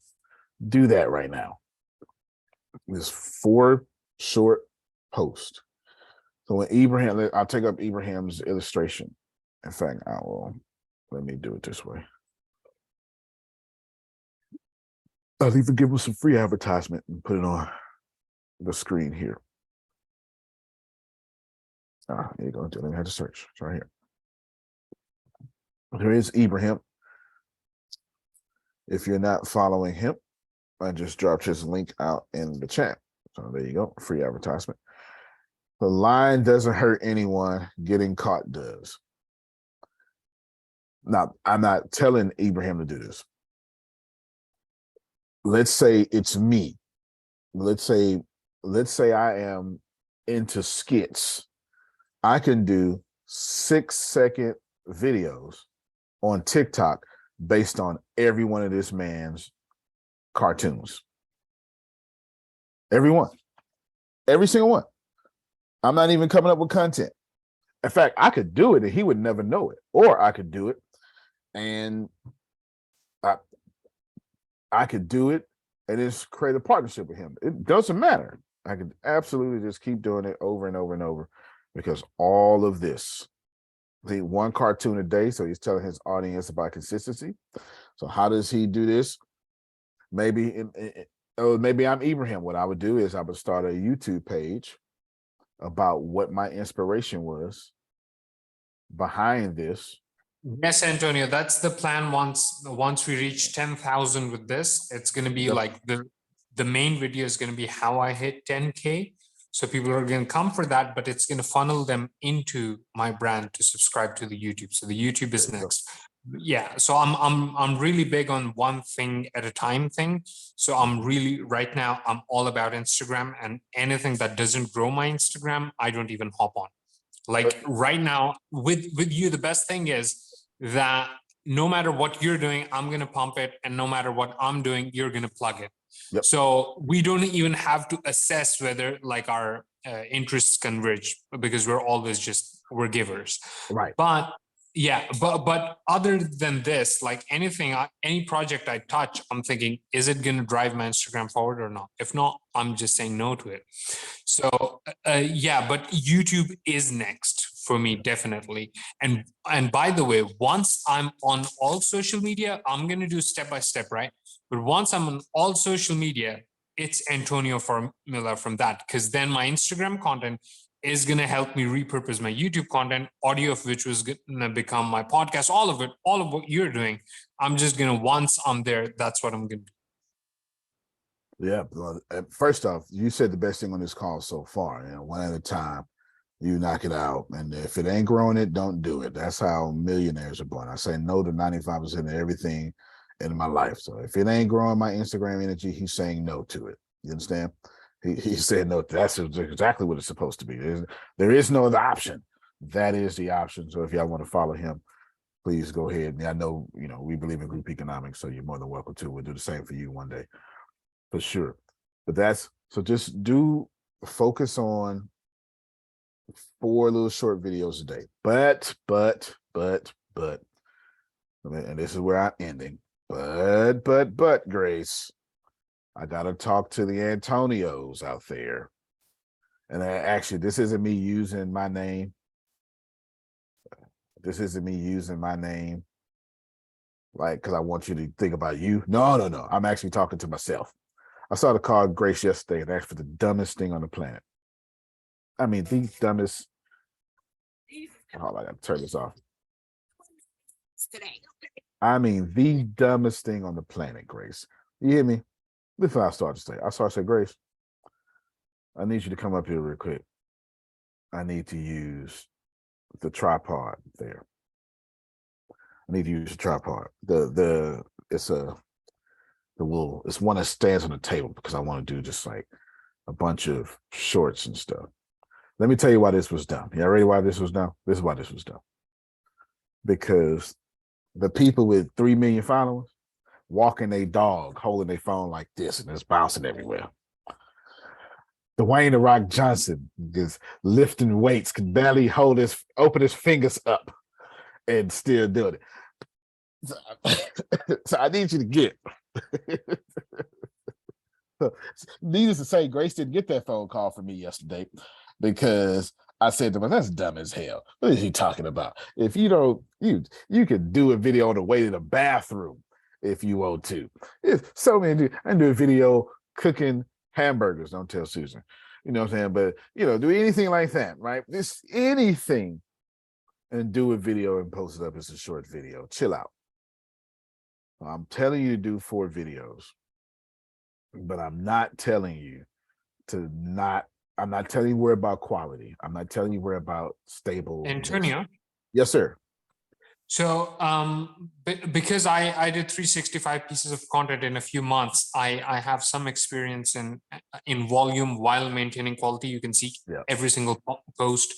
do that right now. There's 4 short posts. So when I'll take up Ibrahim's illustration. In fact, let me do it this way. I'll even give him some free advertisement and put it on the screen here. Here you go. Let me have to search. It's right here. Here is Ibrahim. If you're not following him, I just dropped his link out in the chat. So there you go. Free advertisement. The line doesn't hurt anyone. Getting caught does. Now, I'm not telling Ibrahim to do this. Let's say it's me. Let's say I am into skits. I can do 6-second videos on TikTok based on every one of this man's cartoons. Every single one. I'm not even coming up with content. In fact, I could do it and he would never know it. Or I could do it and I could do it and just create a partnership with him. It doesn't matter. I could absolutely just keep doing it over and over and over, because all of this, the 1 cartoon a day. So he's telling his audience about consistency. So how does he do this? Maybe I'm Ibrahim. What I would do is I would start a YouTube page about what my inspiration was behind this. Yes, Antonio, that's the plan. Once we reach 10,000 with this, it's going to be like the main video is going to be how I hit 10K. So people are going to come for that, but it's going to funnel them into my brand to subscribe to the YouTube. So the YouTube is next. Yeah. So I'm really big on one thing at a time thing. So right now I'm all about Instagram, and anything that doesn't grow my Instagram, I don't even hop on. Like right now with you, the best thing is that no matter what you're doing, I'm going to pump it. And no matter what I'm doing, you're going to plug it. Yep. So we don't even have to assess whether like our interests converge, because we're always we're givers. Right. But Yeah, but other than this, like anything, any project I touch, I'm thinking, is it going to drive my Instagram forward or not? If not, I'm just saying no to it. So yeah, but YouTube is next for me, definitely. And by the way, once I'm on all social media, I'm going to do step by step, right? But once I'm on all social media, it's Antonio formula from that, because then my Instagram content is going to help me repurpose my YouTube content, audio of which was going to become my podcast, all of it, all of what you're doing. I'm just going to, once I'm there, that's what I'm going to do. Yeah. Well, first off, you said the best thing on this call so far. One at a time, you knock it out. And if it ain't growing it, don't do it. That's how millionaires are born. I say no to 95% of everything in my life. So if it ain't growing my Instagram energy, he's saying no to it. You understand? He said no. That's exactly what it's supposed to be. There is no other option. That is the option. So if y'all want to follow him, please go ahead. And I know, we believe in group economics, so you're more than welcome to. We'll do the same for you one day, for sure. But so just focus on 4 little short videos a day. But, and this is where I'm ending. But, Grace, I got to talk to the Antonios out there. And actually, this isn't me using my name. Like, because I want you to think about you. No. I'm actually talking to myself. I saw the call Grace yesterday and asked for the dumbest thing on the planet. I mean, the dumbest. Hold on, I got to turn this off. I mean, the dumbest thing on the planet, Grace. You hear me? Before I start to say, Grace, I need you to come up here real quick. I need to use the tripod there. I need to use the tripod. It's one that stands on the table because I want to do just like a bunch of shorts and stuff. Let me tell you why this was dumb. Y'all ready why this was dumb? This is why this was dumb. Because the people with 3 million followers walking their dog, holding their phone like this, and it's bouncing everywhere. Dwayne "The Rock" Johnson is lifting weights, can barely open his fingers up and still doing it. So I need you to get. Needless to say, Grace didn't get that phone call from me yesterday because I said to him, that's dumb as hell. What is he talking about? If you don't, you could do a video on the way to the bathroom if you want to. It's so many. I can do a video cooking hamburgers. Don't tell Susan. You know what I'm saying? But, do anything like that, right? Just anything and do a video and post it up as a short video. Chill out. I'm telling you to do 4 videos, but I'm not telling you I'm not telling you worry about quality. I'm not telling you worry about stable. Antonio? Yes, sir. So because I did 365 pieces of content in a few months, I have some experience in volume while maintaining quality. You can see every single post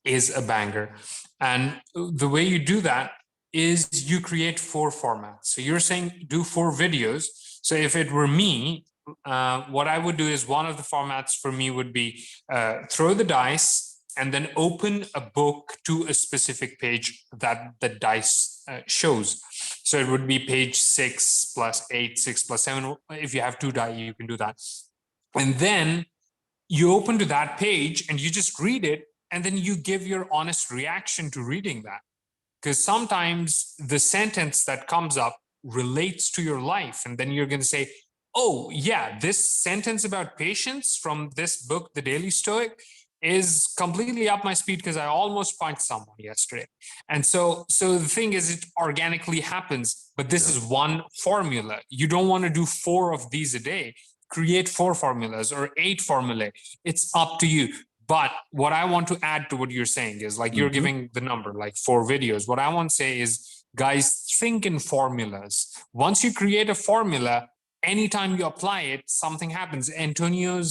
is a banger. And the way you do that is you create 4 formats. So you're saying do 4 videos. So if it were me, what I would do is one of the formats for me would be throw the dice and then open a book to a specific page that the dice shows. So it would be page 6 plus 8, 6 plus 7. If you have 2 die, you can do that. And then you open to that page and you just read it, and then you give your honest reaction to reading that. Because sometimes the sentence that comes up relates to your life, and then you're going to say, oh yeah, this sentence about patience from this book, The Daily Stoic, is completely up my speed because I almost punched someone yesterday. And so the thing is, it organically happens, but this is one formula. You don't want to do 4 of these a day. Create 4 formulas or 8 formulae. It's up to you. But what I want to add to what you're saying is, like, you're giving the number, like 4 videos. What I want to say is, guys, think in formulas. Once you create a formula, anytime you apply it, something happens. Antonio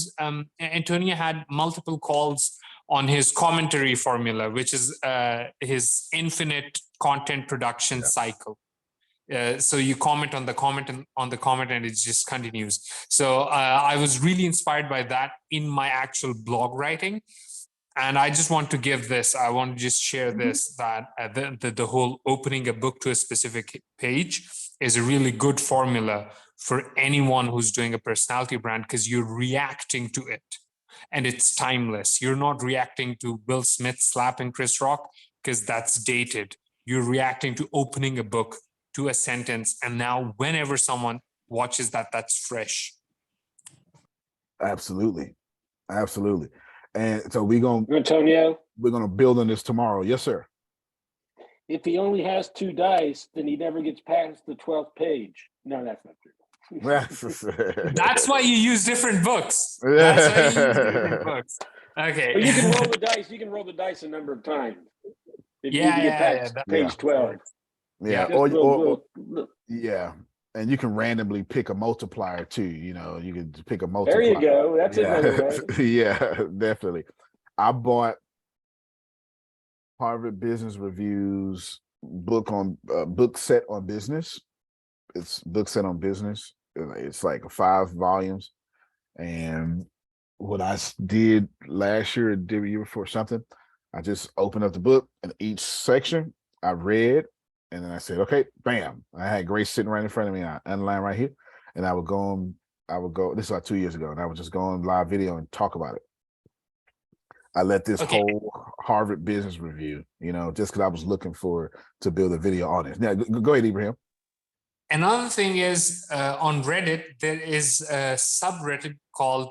had multiple calls on his commentary formula, which is his infinite content production cycle. So you comment on the comment and it just continues. So I was really inspired by that in my actual blog writing. And I just want to give this, I want to just share this, that the whole opening a book to a specific page is a really good formula for anyone who's doing a personality brand, because you're reacting to it and it's timeless. You're not reacting to Will Smith slapping Chris Rock because that's dated. You're reacting to opening a book to a sentence. And now whenever someone watches that, that's fresh. Absolutely. Absolutely. And so Antonio, we're gonna build on this tomorrow. Yes, sir. if he only has 2 dice, then he never gets past the 12th page. No, that's not true. That's why you use different books. That's why you use different books. Okay. But you can roll the dice. You can roll the dice a number of times. If you Yeah, get past page 12. Yeah. Just yeah. And you can randomly pick a multiplier too. You know, you can pick a there multiplier. you go. That's another way. Yeah, definitely. I bought Harvard Business Review's book set on business. It's book set on business. It's like 5 volumes. And what I did last year, did the year before something, I just opened up the book and each section I read, and then I said, okay, bam. I had Grace sitting right in front of me. I underlined right here, and I would go, this is like 2 years ago, and I would just go on live video and talk about it. I let this whole Harvard Business Review, you know, just because I was looking to build a video on it. Now, go ahead, Ibrahim. Another thing is on Reddit, there is a subreddit called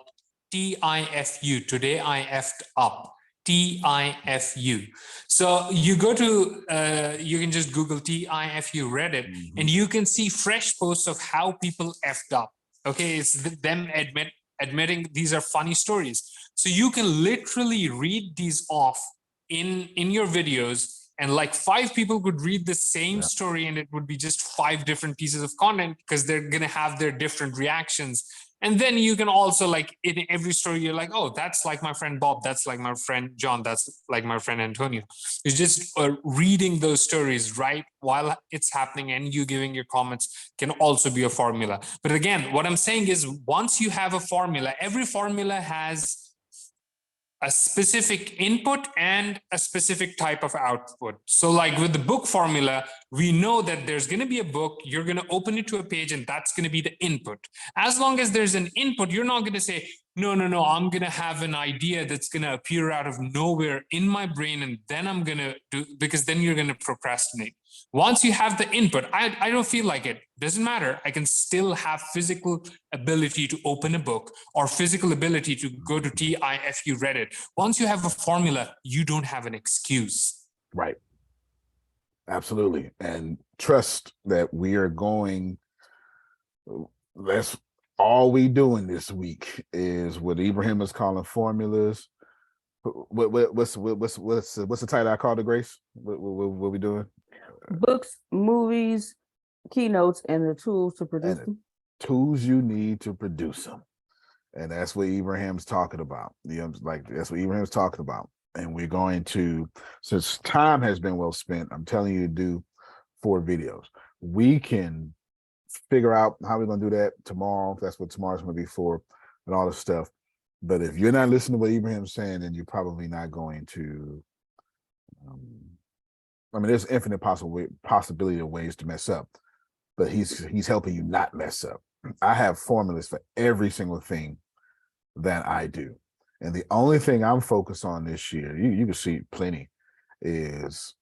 TIFU. Today I effed up. TIFU. So you go to, you can just Google TIFU Reddit, and you can see fresh posts of how people effed up. Okay, it's them admitting these are funny stories. So you can literally read these off in your videos, and like 5 people could read the same story, and it would be just 5 different pieces of content because they're going to have their different reactions. And then you can also, like, in every story, you're like, oh, that's like my friend Bob. That's like my friend John. That's like my friend Antonio. It's just reading those stories right while it's happening, and you giving your comments can also be a formula. But again, what I'm saying is, once you have a formula, every formula has a specific input and a specific type of output. So like with the book formula, we know that there's going to be a book, you're going to open it to a page, and that's going to be the input. As long as there's an input, you're not going to say, no, I'm going to have an idea that's going to appear out of nowhere in my brain, and then I'm going to do, because then you're going to procrastinate. Once you have the input, I don't feel like it. Doesn't matter. I can still have physical ability to open a book or physical ability to go to TIFU Reddit. Once you have a formula, you don't have an excuse. Right. Absolutely. And trust that we are going, that's all we doing this week is what Ibrahim is calling formulas. What's the title I called it, Grace? What we doing? Books, movies, keynotes, and the tools to produce them. Tools you need to produce them. And that's what Ibrahim's talking about. You know, like that's what Ibrahim's talking about. And we're going to, since time has been well spent, I'm telling you to do 4 videos. We can figure out how we're going to do that tomorrow. That's what tomorrow's going to be for, and all this stuff. But if you're not listening to what Ibrahim's saying, then you're probably not going to, I mean, there's infinite possibility of ways to mess up, but he's helping you not mess up. I have formulas for every single thing that I do. And the only thing I'm focused on this year, you can see plenty, is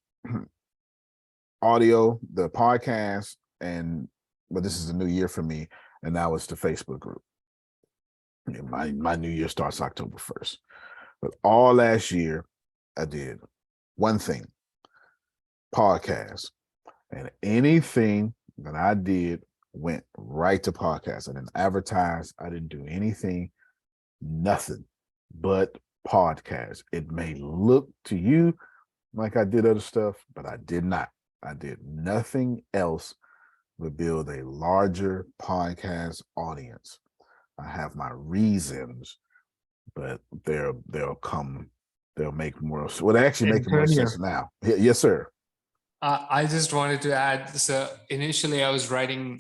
audio, the podcast, but this is a new year for me, and now it's the Facebook group. My new year starts October 1st. But all last year, I did one thing, podcast. And anything that I did went right to podcast. I didn't advertise. I didn't do anything, nothing but podcast. It may look to you like I did other stuff, but I did not. I did nothing else but build a larger podcast audience. I have my reasons, but they'll make more. Well, they actually make more sense now. Yes, sir. I just wanted to add, so initially I was writing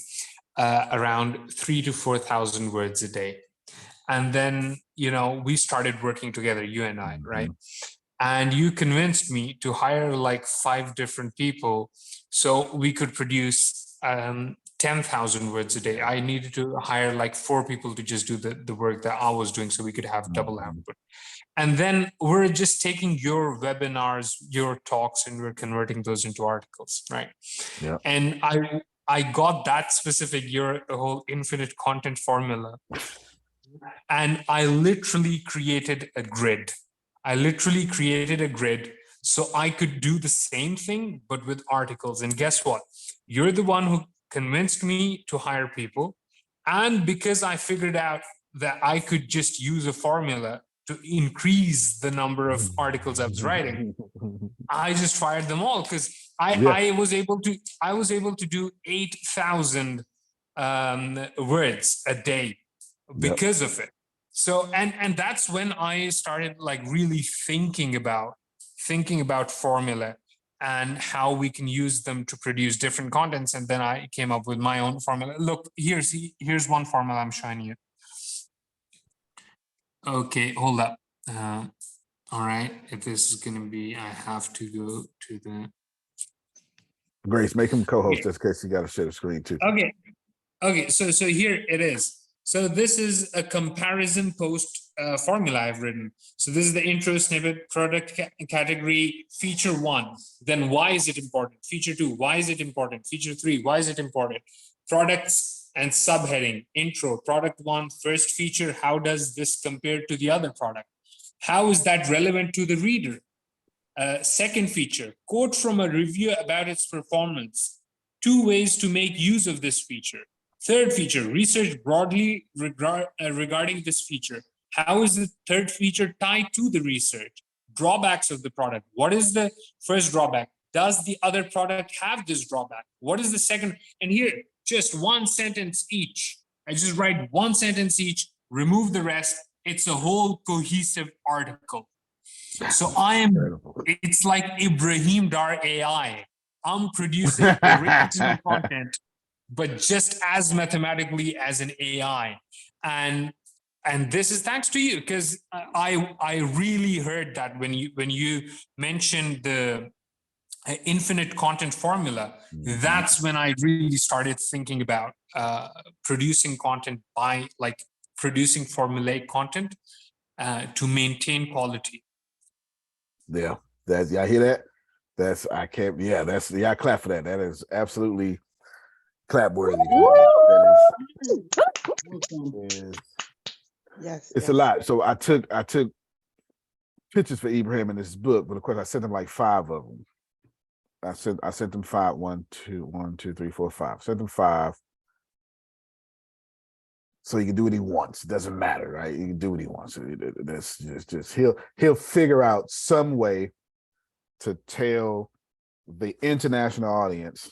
around 3,000 to 4,000 words a day. And then, we started working together, you and I, right? And you convinced me to hire like 5 different people so we could produce 10,000 words a day. I needed to hire like 4 people to just do the work that I was doing so we could have double output. And then we're just taking your webinars, your talks, and we're converting those into articles, right? Yeah. And I got that specific, your whole infinite content formula. And I literally created a grid. So I could do the same thing, but with articles. And guess what? You're the one who convinced me to hire people. And because I figured out that I could just use a formula to increase the number of articles I was writing, I just fired them all because I was able to do 8,000 words a day because of it. So and that's when I started like really thinking about formula and how we can use them to produce different contents. And then I came up with my own formula. Look, here's one formula I'm showing you. Okay, hold up. All right, if this is gonna be, I have to go to the Grace, make him co-host just in case you got to share the screen too. Okay, so here it is. So this is a comparison post formula I've written. So this is the intro snippet, product category, feature 1. Then why is it important? Feature 2, why is it important? Feature 3, why is it important? Products and subheading, intro, product 1, first feature, how does this compare to the other product? How is that relevant to the reader? Second feature, quote from a review about its performance. 2 ways to make use of this feature. Third feature, research broadly regarding this feature. How is the third feature tied to the research? Drawbacks of the product. What is the first drawback? Does the other product have this drawback? What is the second? And here, just 1 sentence each. I just write 1 sentence each, remove the rest. It's a whole cohesive article. So it's like Ibrahim Dar AI. I'm producing original content, but just as mathematically as an AI. And this is thanks to you, because I really heard that when you mentioned the infinite content formula, that's when I really started thinking about producing content by like producing formulaic content to maintain quality. Yeah, y'all hear that? I clap for that. That is absolutely clap worthy. Yes, it's a lot. So I took pictures for Ibrahim in this book, but of course I sent him like 5 of them. I sent them 5. 1, 2, 3, 4, 5. Sent them 5. So he can do what he wants. It doesn't matter, right? He can do what he wants. That's just he'll figure out some way to tell the international audience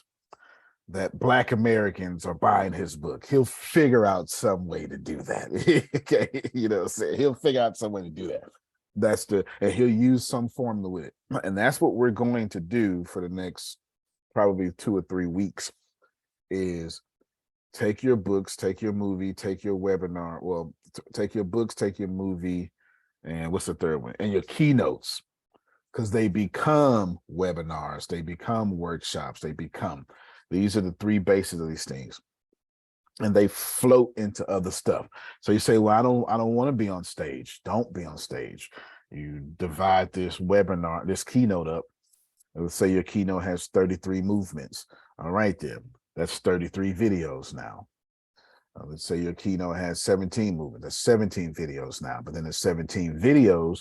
that Black Americans are buying his book. He'll figure out some way to do that. Okay, he'll figure out some way to do that. And he'll use some formula with it. And that's what we're going to do for the next probably 2 or 3 weeks is take your books, take your movie, take your webinar. Well, take your books, take your movie, and what's the third one? And your keynotes, because they become webinars, they become workshops, these are the 3 bases of these things. And they float into other stuff. So you say, well, I don't want to be on stage. Don't be on stage. You divide this webinar, this keynote up. Let's say your keynote has 33 movements. All right, then. That's 33 videos now. Let's say your keynote has 17 movements. That's 17 videos now. But then the 17 videos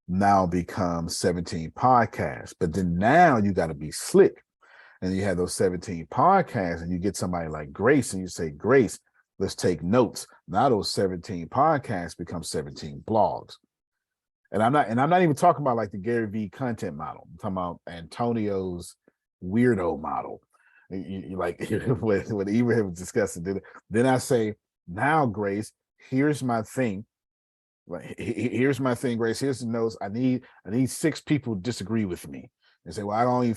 now become 17 podcasts. But then now you got to be slick. And you have those 17 podcasts and you get somebody like Grace and you say, Grace, let's take notes. Now those 17 podcasts become 17 blogs. And I'm not even talking about like the Gary Vee content model. I'm talking about Antonio's weirdo model. You like when Ibrahim was discussing, then I say, now Grace, here's my thing. Here's my thing, Grace. Here's the notes. I need 6 people to disagree with me and say, well, I can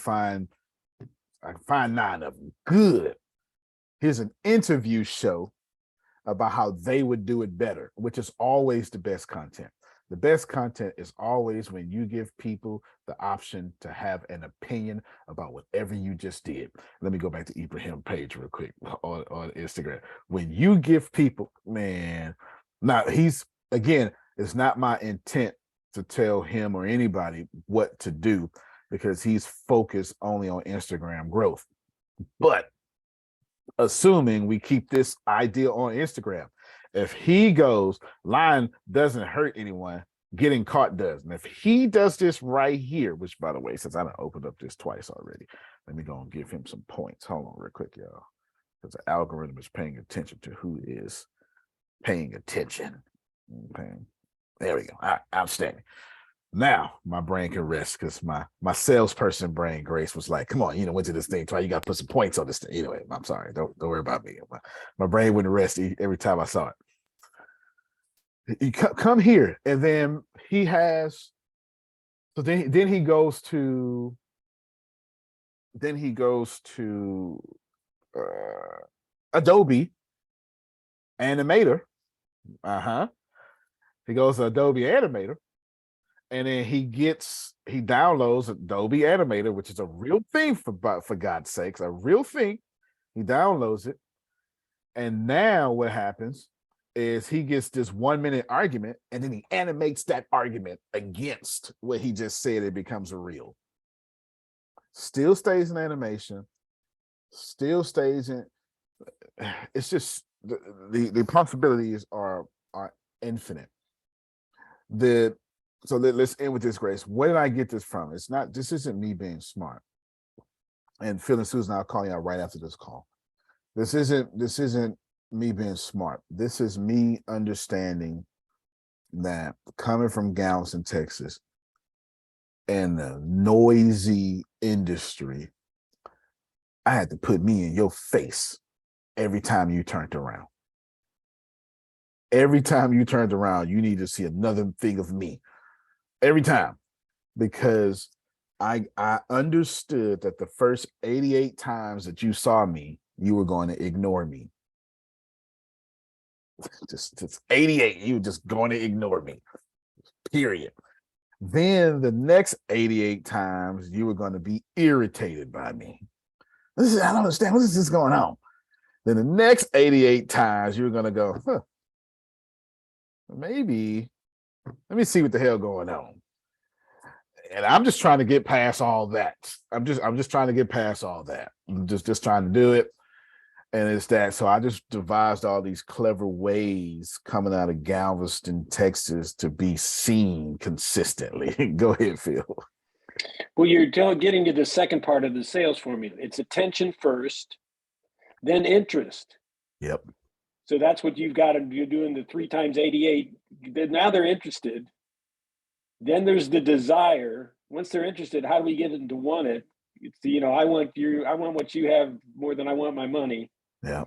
find 9 of them. Good. Here's an interview show about how they would do it better, which is always the best content. The best content is always when you give people the option to have an opinion about whatever you just did. Let me go back to Ibrahim page real quick on Instagram. When you give people, man, now it's not my intent to tell him or anybody what to do because he's focused only on Instagram growth. But assuming we keep this idea on Instagram, if he goes, lying doesn't hurt anyone, getting caught does. And if he does this right here, which by the way, since I done opened up this twice already, let me go and give him some points. Hold on real quick, y'all. Because the algorithm is paying attention to who is paying attention. Okay. There we go. All right, outstanding. Now my brain can rest because my salesperson brain, Grace, was like, come on, went to this thing, try, you got to put some points on this thing. Anyway, I'm sorry. Don't worry about me. My brain wouldn't rest every time I saw it. You come here, and then he has, so then he goes to Adobe Animator. He goes to Adobe Animator. And then he downloads Adobe Animator, which is a real thing for God's sakes, a real thing. He downloads it. And now what happens is he gets this 1 minute argument, and then he animates that argument against what he just said. It becomes a reel. Still stays in animation, still stays in. It's just the possibilities are infinite. So let's end with this, Grace. Where did I get this from? This isn't me being smart. And Phil and Susan, I'll call you out right after this call. This isn't me being smart. This is me understanding that coming from Galveston, Texas, and the noisy industry, I had to put me in your face every time you turned around. Every time you turned around, you need to see another thing of me. Every time, because I understood that the first 88 times that you saw me, you were going to ignore me. Just 88, you were just going to ignore me, period. Then the next 88 times, you were going to be irritated by me. I don't understand, what is this going on? Then the next 88 times, you were going to go, maybe, let me see what the hell going on. And I'm just trying to get past all that. I'm just trying to get past all that. I'm just trying to do it. And it's that. So I just devised all these clever ways coming out of Galveston, Texas, to be seen consistently. Go ahead, Phil. Well, you're getting to the second part of the sales formula. It's attention first, then interest. Yep. So that's what you've got. You're doing the 3 times 88. Now they're interested. Then there's the desire. Once they're interested, how do we get them to want it? It's I want what you have more than I want my money. Yeah.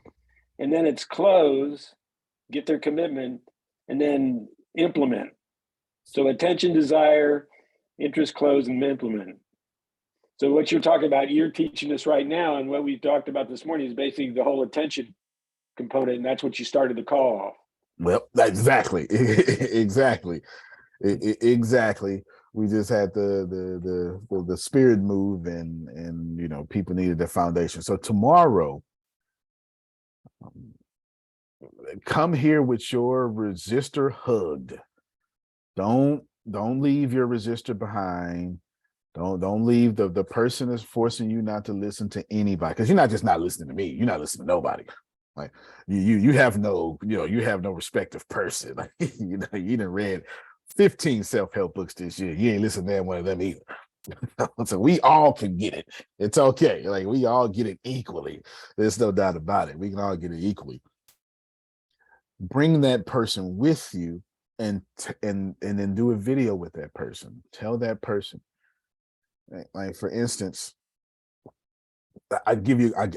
And then it's close, get their commitment, and then implement. So attention, desire, interest, close, and implement. So what you're talking about, you're teaching us right now, and what we talked about this morning is basically the whole attention component, and that's what you started the call off. Well, exactly. Exactly. Exactly. We just had the spirit move, and people needed the foundation. So tomorrow, come here with your resistor hugged. Don't leave your resistor behind. Don't leave the person that's forcing you not to listen to anybody, because you're not just not listening to me. You're not listening to nobody. Like you have no respective person. Like, you done read 15 self-help books this year. You ain't listened to one of them either. So we all can get it. It's okay. Like, we all get it equally. There's no doubt about it. We can all get it equally. Bring that person with you and then do a video with that person. Tell that person. Like, for instance, I give you a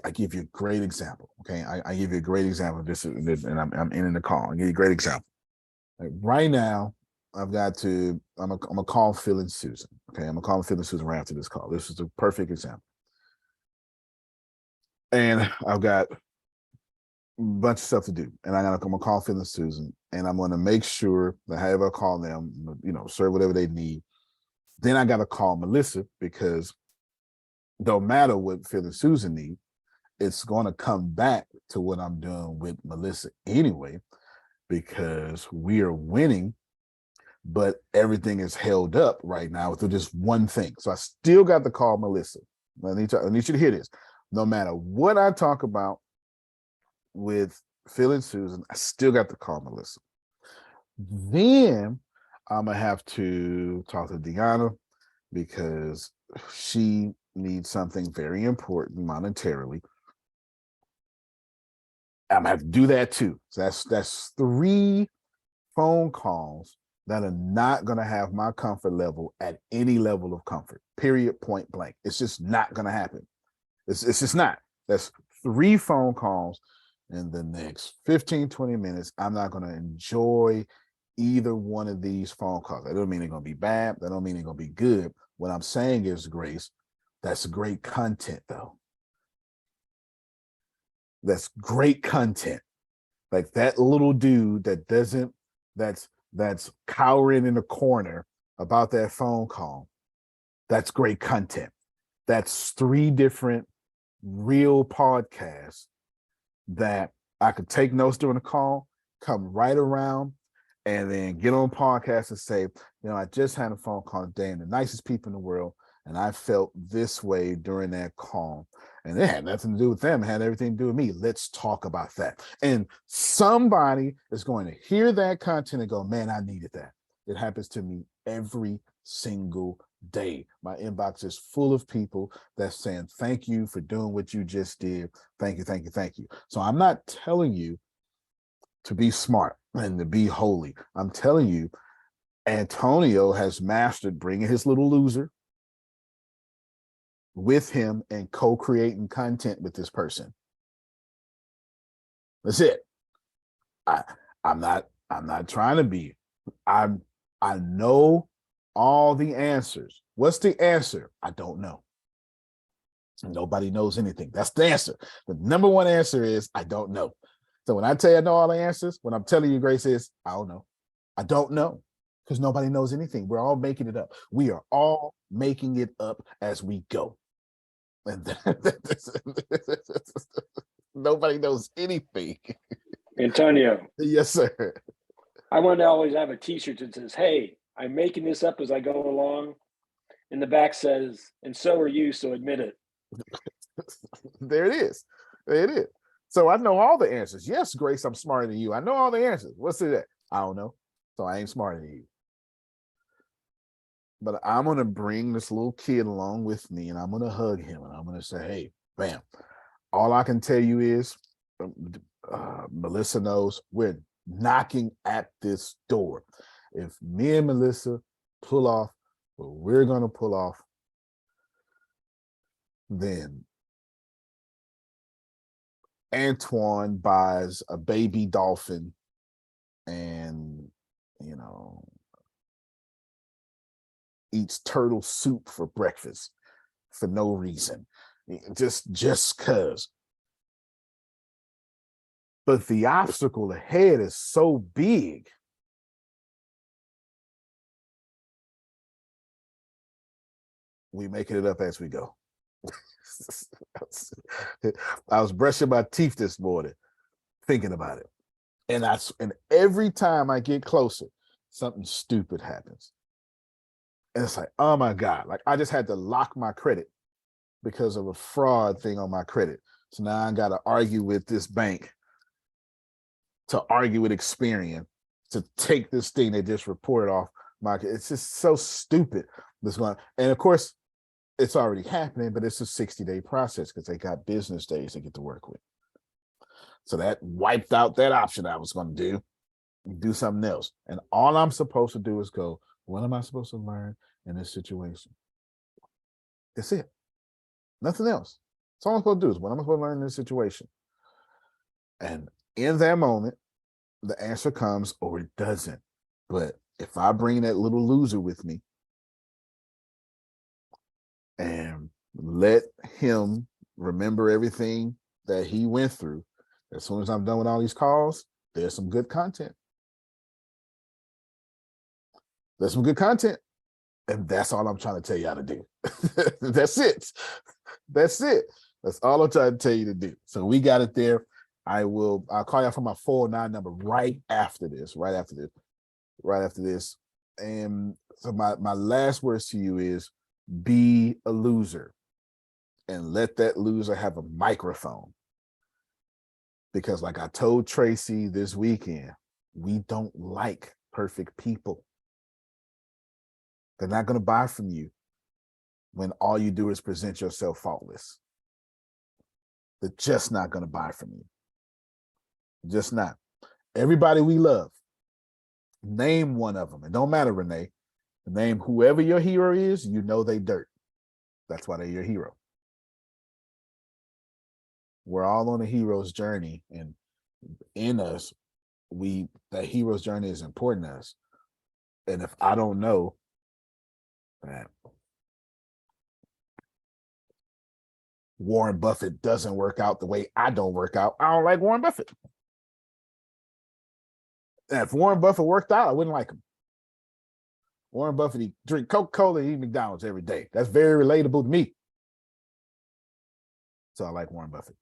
great example. Okay, I give you a great example. And I'm ending the call. I give you a great example. Like, right now, I'm gonna call Phil and Susan. Okay, I'm gonna call Phil and Susan right after this call. This is a perfect example. And I've got bunch of stuff to do, and I'm gonna call Phil and Susan, and I'm gonna make sure that however I call them, serve whatever they need. Then I gotta call Melissa, because no matter what Phil and Susan need, it's gonna come back to what I'm doing with Melissa anyway, because we are winning, but everything is held up right now with just one thing. So I still got to call Melissa. I need you to hear this. No matter what I talk about with Phil and Susan, I still got to call Melissa. Then I'm gonna have to talk to Deanna, because she needs something very important monetarily. I'm gonna have to do that too. So that's 3 phone calls that are not gonna have my comfort level at any level of comfort. Period. Point blank. It's just not gonna happen. It's just not. That's 3 phone calls in the next 15, 20 minutes. I'm not gonna enjoy either one of these phone calls. That don't mean they're gonna be bad. That don't mean they're gonna be good. What I'm saying is, Grace, that's great content though. That's great content. Like that little dude that's cowering in the corner about that phone call. That's great content. That's 3 different real podcasts that I could take notes during the call, come right around, and then get on podcast and say, I just had a phone call today, and the nicest people in the world, and I felt this way during that call. And it had nothing to do with them. It had everything to do with me. Let's talk about that. And somebody is going to hear that content and go, man, I needed that. It happens to me every single day. My inbox is full of people that's saying, thank you for doing what you just did. Thank you, thank you, thank you. So I'm not telling you to be smart and to be holy. I'm telling you, Antonio has mastered bringing his little loser with him and co-creating content with this person. That's it. I'm not trying to be. I know all the answers. What's the answer? I don't know. Nobody knows anything. That's the answer. The number one answer is I don't know. So when I tell you I know all the answers, when I'm telling you, Grace, is I don't know. I don't know, because nobody knows anything. We're all making it up. We are all making it up as we go. And nobody knows anything. Antonio. Yes, sir. I want to always have a t-shirt that says, hey, I'm making this up as I go along. And the back says, and so are you, so admit it. There it is. There it is. So I know all the answers. Yes, Grace, I'm smarter than you. I know all the answers. What's it? I don't know. So I ain't smarter than you. But I'm going to bring this little kid along with me, and I'm going to hug him, and I'm going to say, hey, bam. All I can tell you is, Melissa knows we're knocking at this door. If me and Melissa pull off what we're going to pull off, then Antoine buys a baby dolphin and, eats turtle soup for breakfast for no reason, just cause. But the obstacle ahead is so big. We making it up as we go. I was brushing my teeth this morning, thinking about it. And every time I get closer, something stupid happens. And it's like, oh my God, like I just had to lock my credit because of a fraud thing on my credit. So now I got to argue with this bank, to argue with Experian, to take this thing they just reported off my, it's just so stupid. And of course, it's already happening, but it's a 60-day process because they got business days they get to work with. So that wiped out that option I was going to do something else. And all I'm supposed to do is go, what am I supposed to learn in this situation? That's it. Nothing else. That's all I'm supposed to do is what I'm supposed to learn in this situation. And in that moment, the answer comes or it doesn't. But if I bring that little loser with me and let him remember everything that he went through, As soon as I'm done with all these calls, there's some good content. There's some good content. And that's all I'm trying to tell you how to do. That's it. That's it. That's all I'm trying to tell you to do. So we got it there. I'll call you from my 409 number right after this. And so my last words to you is be a loser and let that loser have a microphone. Because like I told Tracy this weekend, we don't like perfect people. They're not going to buy from you when all you do is present yourself faultless. They're just not going to buy from you. Just not. Everybody we love, name one of them. It don't matter, Renee. Name whoever your hero is, you know they dirt. That's why they're your hero. We're all on a hero's journey, and in us, that hero's journey is important to us. And if I don't know that Warren Buffett doesn't work out the way I don't work out, I don't like Warren Buffett. And if Warren Buffett worked out, I wouldn't like him. Warren Buffett, he drink Coca-Cola and eat McDonald's every day. That's very relatable to me. So I like Warren Buffett.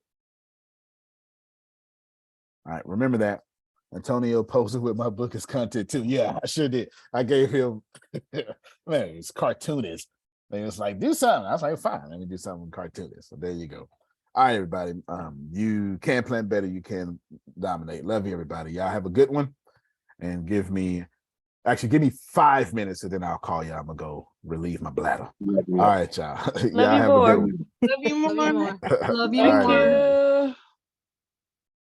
All right, remember that. Antonio posted with my book as content too. Yeah, I sure did. I gave him, man, it's cartoonist. They was like, do something. I was like, fine, let me do something cartoonist. So there you go. All right, everybody. You can plan better. You can dominate. Love you, everybody. Y'all have a good one. And give me 5 minutes and then I'll call you. I'm going to go relieve my bladder. All right, y'all. Y'all have a good one. Love you more. Love you All right, more.